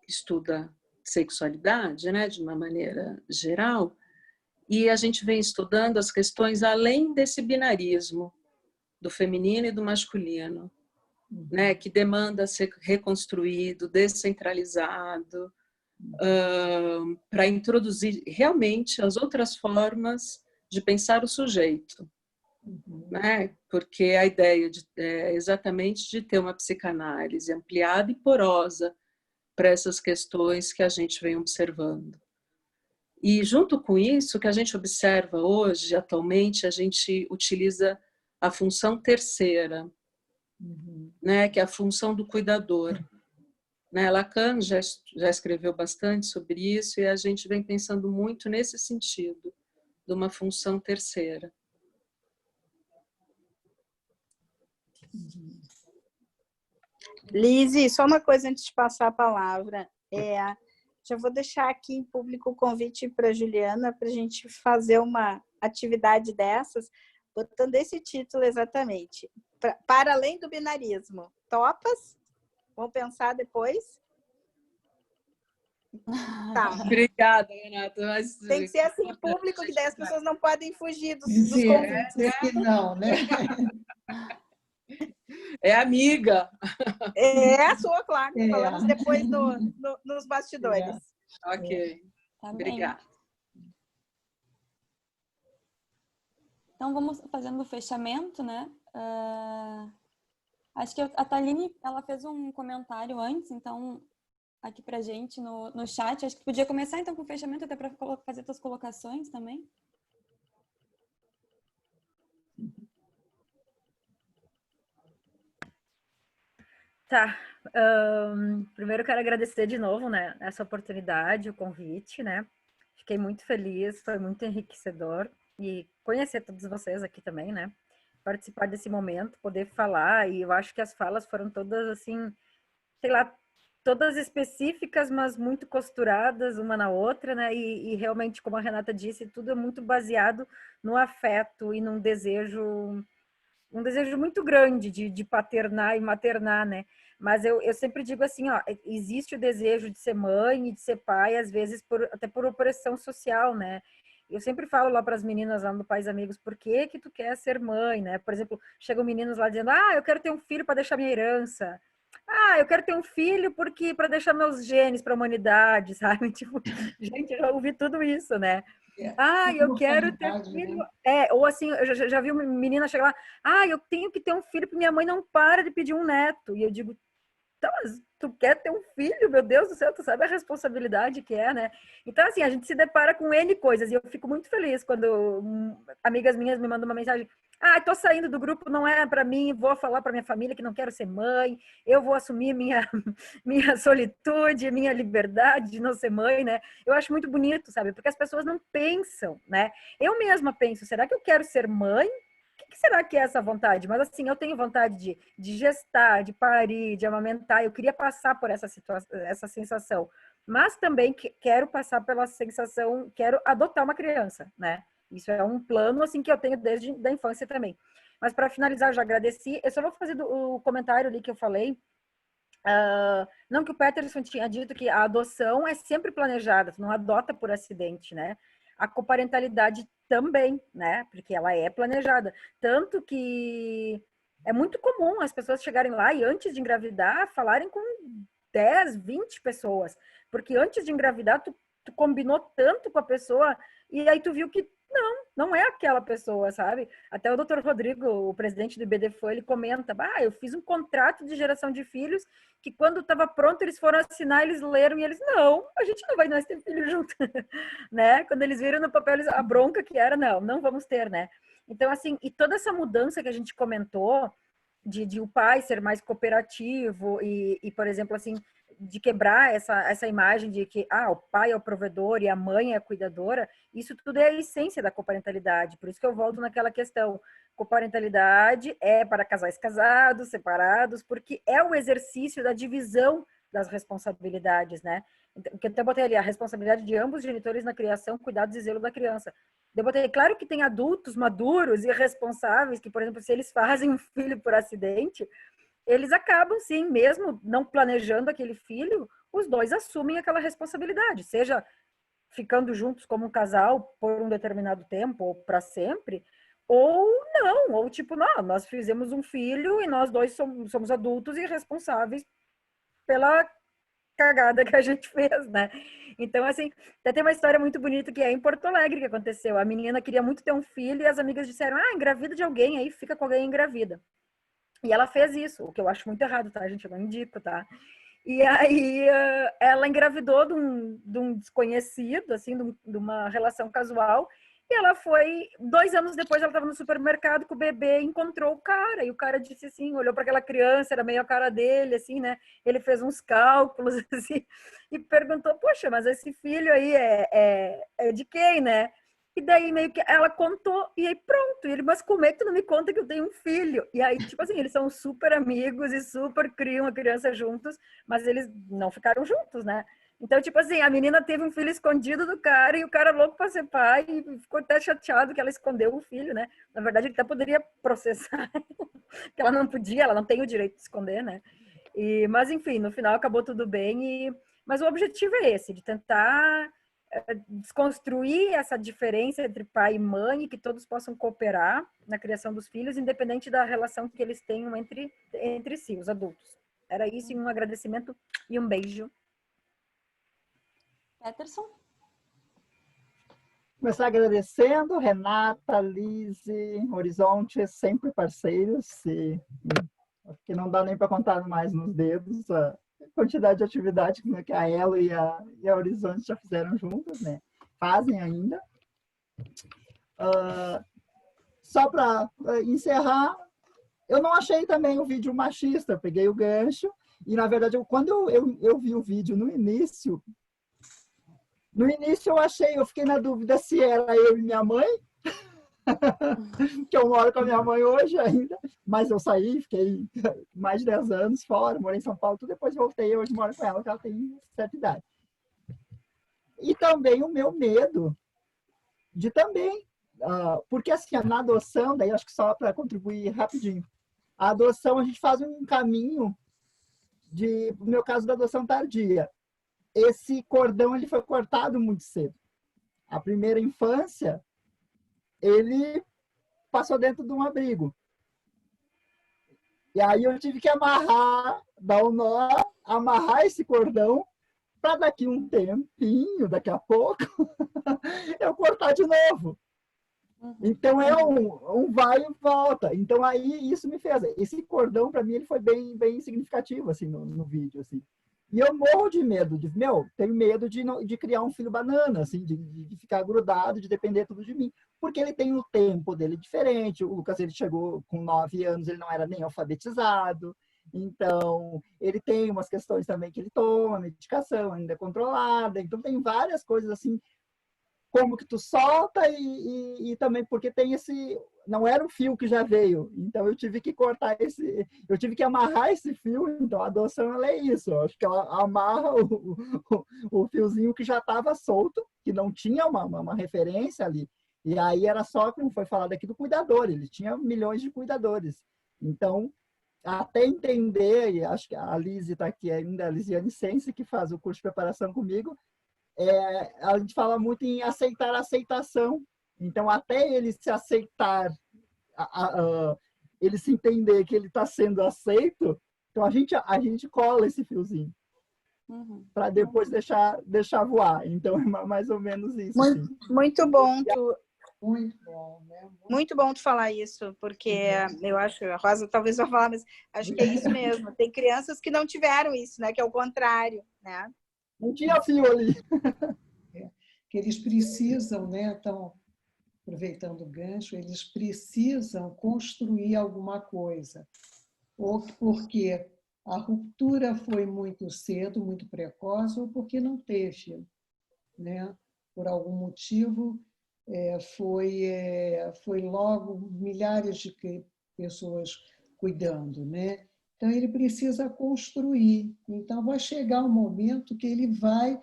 estuda sexualidade, né, de uma maneira geral, e a gente vem estudando as questões além desse binarismo do feminino e do masculino, né, que demanda ser reconstruído, descentralizado, para introduzir realmente as outras formas de pensar o sujeito, né? Porque a ideia é exatamente de ter uma psicanálise ampliada e porosa para essas questões que a gente vem observando. E junto com isso, o que a gente observa hoje, atualmente, a gente utiliza a função terceira, né? Que é a função do cuidador. Né? Lacan já escreveu bastante sobre isso e a gente vem pensando muito nesse sentido, de uma função terceira. Lise, só uma coisa antes de passar a palavra. Já vou deixar aqui em público o convite para a Juliana para a gente fazer uma atividade dessas, botando esse título exatamente. Para além do binarismo. Topas? Vamos pensar depois? Tá. Obrigada, Renata. Mas... Tem que ser assim, público, que daí as pessoas não podem fugir dos convites. convites. Que não, né? É amiga. Sua, claro. Falamos depois nos bastidores. Ok. Tá Obrigada. Então, vamos fazendo o fechamento, né? Acho que a Thaline, ela fez um comentário antes, então, aqui pra gente no chat. Acho que podia começar, então, com o fechamento, até para fazer suas colocações também. Tá. Primeiro, quero agradecer de novo, né, essa oportunidade, o convite, né? Fiquei muito feliz, foi muito enriquecedor. E conhecer todos vocês aqui também, né? Participar desse momento, poder falar, e eu acho que as falas foram todas, assim, sei lá, todas específicas, mas muito costuradas uma na outra, né? E realmente, como a Renata disse, tudo é muito baseado no afeto e num desejo muito grande de paternar e maternar, né? Mas eu sempre digo assim, ó, existe o desejo de ser mãe e de ser pai, às vezes até por opressão social, né? Eu sempre falo lá para as meninas lá no Pais Amigos, por que tu quer ser mãe, né? Por exemplo, chegam meninos lá dizendo, eu quero ter um filho para deixar minha herança. Eu quero ter um filho porque para deixar meus genes para a humanidade, sabe? Tipo, gente, eu já ouvi tudo isso, né? Eu quero ter filho. Né? Ou assim, eu já vi uma menina chegar lá, eu tenho que ter um filho porque minha mãe não para de pedir um neto. E eu digo, tá, mas tu quer ter um filho? Meu Deus do céu, tu sabe a responsabilidade que é, né? Então, assim, a gente se depara com N coisas. E eu fico muito feliz quando amigas minhas me mandam uma mensagem, tô saindo do grupo, não é para mim, vou falar para minha família que não quero ser mãe, eu vou assumir minha solitude, minha liberdade de não ser mãe, né? Eu acho muito bonito, sabe? Porque as pessoas não pensam, né? Eu mesma penso, será que eu quero ser mãe? O que será que é essa vontade? Mas assim, eu tenho vontade de gestar, de parir, de amamentar, eu queria passar por essa situação, essa sensação. mas também quero passar pela sensação, quero adotar uma criança, né? Isso é um plano, assim, que eu tenho desde a infância também. Mas para finalizar, eu já agradeci. Eu só vou fazer o comentário ali que eu falei. Não, que o Peterson tinha dito que a adoção é sempre planejada, tu não adota por acidente, né? A coparentalidade também, né? Porque ela é planejada. Tanto que é muito comum as pessoas chegarem lá e antes de engravidar falarem com 10, 20 pessoas. Porque antes de engravidar, tu combinou tanto com a pessoa e aí tu viu que não é aquela pessoa, sabe? Até o Dr. Rodrigo, o presidente do IBDFAN, ele comenta, eu fiz um contrato de geração de filhos que quando estava pronto eles foram assinar, eles leram e eles, não, a gente não vai mais ter filho junto, né? Quando eles viram no papel, a bronca que era, não vamos ter, né? Então, assim, e toda essa mudança que a gente comentou, de o pai ser mais cooperativo e, por exemplo, assim, de quebrar essa imagem de que o pai é o provedor e a mãe é a cuidadora, isso tudo é a essência da coparentalidade. Por isso que eu volto naquela questão. Coparentalidade é para casais casados, separados, porque é o exercício da divisão das responsabilidades, né? Porque eu até botei ali a responsabilidade de ambos os genitores na criação, cuidados e zelo da criança. Eu botei, claro que tem adultos maduros e responsáveis que, por exemplo, se eles fazem um filho por acidente, eles acabam, sim, mesmo não planejando aquele filho, os dois assumem aquela responsabilidade, seja ficando juntos como um casal por um determinado tempo ou para sempre, ou não, ou tipo, não, nós fizemos um filho e nós dois somos adultos e responsáveis pela cagada que a gente fez, né? Então, assim, até tem uma história muito bonita que é em Porto Alegre que aconteceu. A menina queria muito ter um filho e as amigas disseram, engravida de alguém, aí fica com alguém engravida. E ela fez isso, o que eu acho muito errado, tá, gente? Eu não indico, tá? E aí ela engravidou de um desconhecido, assim, de uma relação casual. E ela foi, 2 anos depois, ela estava no supermercado com o bebê e encontrou o cara. E o cara disse assim, olhou para aquela criança, era meio a cara dele, assim, né? Ele fez uns cálculos, assim, e perguntou, poxa, mas esse filho aí é de quem, né? E daí meio que ela contou, e aí pronto. E ele, mas como é que tu não me conta que eu tenho um filho? E aí, tipo assim, eles são super amigos e super criam a criança juntos, mas eles não ficaram juntos, né? Então, tipo assim, a menina teve um filho escondido do cara e o cara louco para ser pai e ficou até chateado que ela escondeu o filho, né? Na verdade, ele até poderia processar, que ela não podia, ela não tem o direito de esconder, né? Mas, enfim, no final acabou tudo bem. Mas o objetivo é esse, de tentar desconstruir essa diferença entre pai e mãe e que todos possam cooperar na criação dos filhos, independente da relação que eles tenham entre si, os adultos. Era isso, e um agradecimento e um beijo. Peterson? Começar agradecendo, Renata, Lise, Horizonte, sempre parceiros, acho que não dá nem para contar mais nos dedos a quantidade de atividade que a Elo e a Horizonte já fizeram juntas, né? Fazem ainda. Só para encerrar, eu não achei também o vídeo machista, eu peguei o gancho, e na verdade, quando eu vi o vídeo no início eu fiquei na dúvida se era eu e minha mãe, que eu moro com a minha mãe hoje ainda, mas eu saí, fiquei mais de 10 anos fora, morei em São Paulo, depois voltei, hoje moro com ela, que ela tem certa idade. E também o meu medo de também, porque assim, na adoção, daí acho que só para contribuir rapidinho, a adoção a gente faz um caminho no meu caso da adoção tardia. Esse cordão ele foi cortado muito cedo. A primeira infância, ele passou dentro de um abrigo. E aí eu tive que dar um nó, amarrar esse cordão, para daqui um tempinho, daqui a pouco, eu cortar de novo. Então é um vai e volta. Então aí isso me fez. Esse cordão, para mim, ele foi bem, bem significativo assim, no vídeo. Assim. E eu morro de medo, tenho medo de criar um filho banana, assim, de ficar grudado, de depender tudo de mim. Porque ele tem o tempo dele diferente. O Lucas, ele chegou com 9 anos, ele não era nem alfabetizado. Então, ele tem umas questões também que ele toma, medicação ainda é controlada. Então, tem várias coisas, assim, como que tu solta e também porque tem esse... Não era um fio que já veio, então eu tive que cortar eu tive que amarrar esse fio, então a adoção ela é isso, eu acho que ela amarra o fiozinho que já estava solto, que não tinha uma referência ali, e aí era só, como foi falado aqui, do cuidador, ele tinha milhões de cuidadores, então até entender, e acho que a Lise está aqui ainda, a Lisiane Sense, que faz o curso de preparação comigo, a gente fala muito em aceitar a aceitação. Então, até ele se aceitar, ele se entender que ele está sendo aceito, então a gente cola esse fiozinho para depois deixar voar. Então, é mais ou menos isso. Muito, assim. muito bom Muito bom, né? Muito bom tu falar isso, porque eu acho, a Rosa talvez vai falar, mas acho que é isso mesmo. Tem crianças que não tiveram isso, né? Que é o contrário, né? Não tinha fio ali. Que eles precisam, né? Estão aproveitando o gancho, eles precisam construir alguma coisa. Ou porque a ruptura foi muito cedo, muito precoce, ou porque não teve, né? Por algum motivo, foi logo milhares de pessoas cuidando, né? Então, ele precisa construir. Então, vai chegar um momento que ele vai...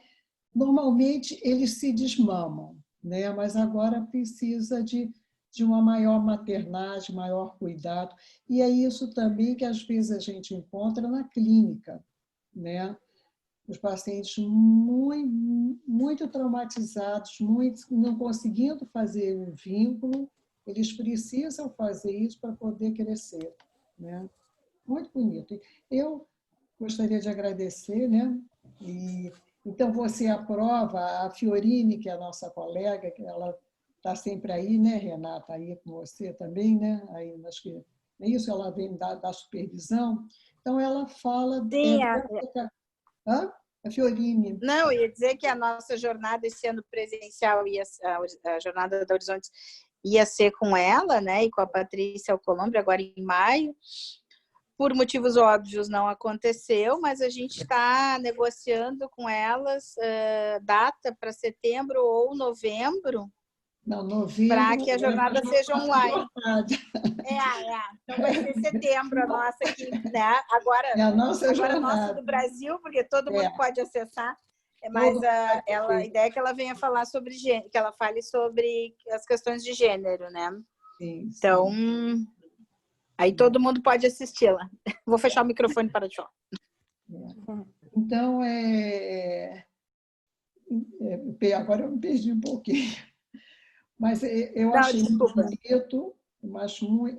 Normalmente, eles se desmamam, né? Mas agora precisa de uma maior maternagem, maior cuidado. E é isso também que, às vezes, a gente encontra na clínica, né? Os pacientes muito traumatizados, muito não conseguindo fazer um vínculo, eles precisam fazer isso para poder crescer, né? Muito bonito. Eu gostaria de agradecer, né? Então, você aprova, a Fiorine, que é a nossa colega, que ela está sempre aí, né, Renata? Aí com você também, né? Aí, acho que é isso, ela vem da supervisão. Então, ela fala... Sim, A Fiorine. Não, eu ia dizer que a nossa jornada esse ano presencial, a jornada da Horizontes, ia ser com ela, né? E com a Patrícia Alcolumbre, agora em maio. Por motivos óbvios não aconteceu, mas a gente está negociando com elas data para setembro ou novembro. Não, novembro. Para que a jornada seja online. Então vai ser setembro a nossa aqui, né? Agora, a nossa nossa do Brasil, porque todo mundo pode acessar. Mas a ideia é que ela venha falar sobre gênero, que ela fale sobre as questões de gênero, né? Sim, então, aí todo mundo pode assisti-la. Vou fechar o microfone para ti. Então, agora eu me perdi um pouquinho. Mas eu achei muito bonito,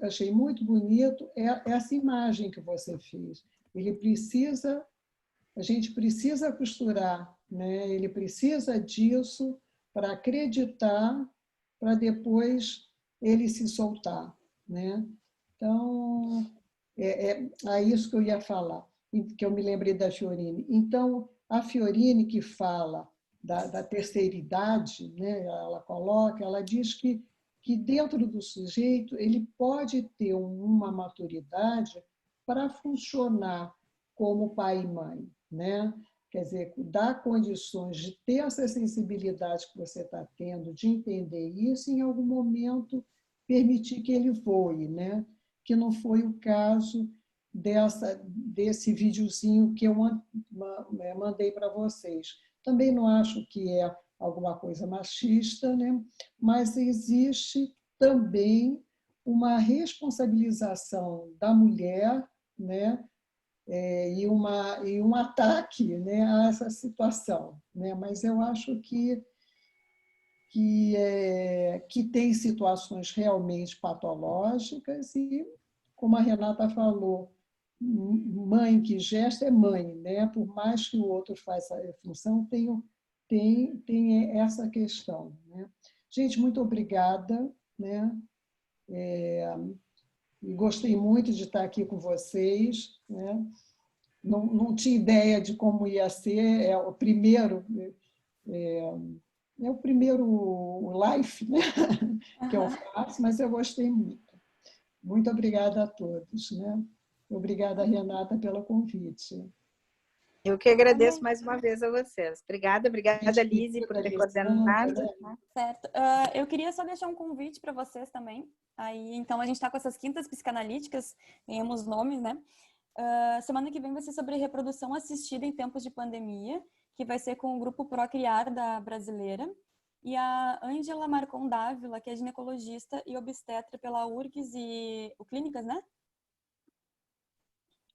achei muito bonito essa imagem que você fez. A gente precisa costurar, né? Ele precisa disso para acreditar, para depois ele se soltar, né? Então, é isso que eu ia falar, que eu me lembrei da Fiorine. Então, a Fiorine que fala da terceira idade, né? Ela diz que dentro do sujeito ele pode ter uma maturidade para funcionar como pai e mãe, né? Quer dizer, dar condições de ter essa sensibilidade que você está tendo, de entender isso, em algum momento permitir que ele voe, né? Que não foi o caso desse videozinho que eu mandei para vocês. Também não acho que é alguma coisa machista, né? Mas existe também uma responsabilização da mulher, né? E um ataque, né, a essa situação, né? Mas eu acho que tem situações realmente patológicas e, como a Renata falou, mãe que gesta é mãe, né? Por mais que o outro faça a função, tem essa questão, né? Gente, muito obrigada, né? Gostei muito de estar aqui com vocês, né? Não tinha ideia de como ia ser, é o primeiro live, né? Que eu faço, mas eu gostei muito. Muito obrigada a todos, né? Obrigada, Renata, pelo convite. Eu que agradeço mais uma vez a vocês. Obrigada, Lise, por ter coordenado. Certo. Eu queria só deixar um convite para vocês também. Aí, então, a gente está com essas quintas psicanalíticas, ganhamos nomes, né? Semana que vem vai ser sobre reprodução assistida em tempos de pandemia, que vai ser com o grupo Procriar da Brasileira. E a Ângela Marcon Dávila, que é ginecologista e obstetra pela URGS e o Clínicas, né?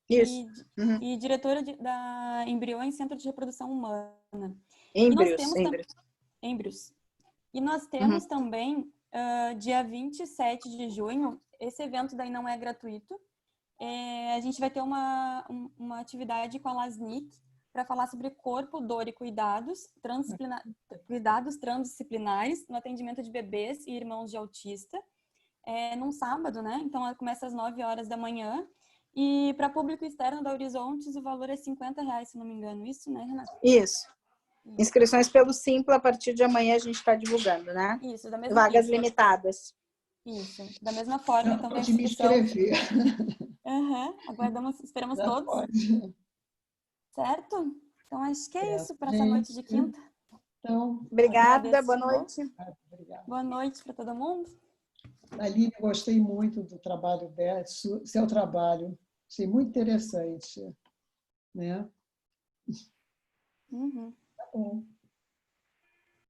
Isso. E diretora da Embriões Centro de Reprodução Humana. Embrios. E nós temos também, dia 27 de junho, esse evento daí não é gratuito. A gente vai ter uma atividade com a LASNIC para falar sobre corpo, dor e cuidados transdisciplinares no atendimento de bebês e irmãos de autista. Num sábado, né? Então, ela começa às 9 horas da manhã. E para público externo da Horizontes, o valor é R$50, se não me engano. Isso, né, Renata? Isso. Inscrições pelo Simpla, a partir de amanhã a gente está divulgando, né? Isso, da mesma vagas limitadas. Isso. Da mesma forma, então, pode me inscrever. Aguardamos, esperamos Já todos. pode. Certo? Então, acho que é isso para essa noite de quinta. Então, obrigada, boa noite. Boa noite para todo mundo. Aline, gostei muito do trabalho dela, seu trabalho. Achei muito interessante. Né? Tá bom.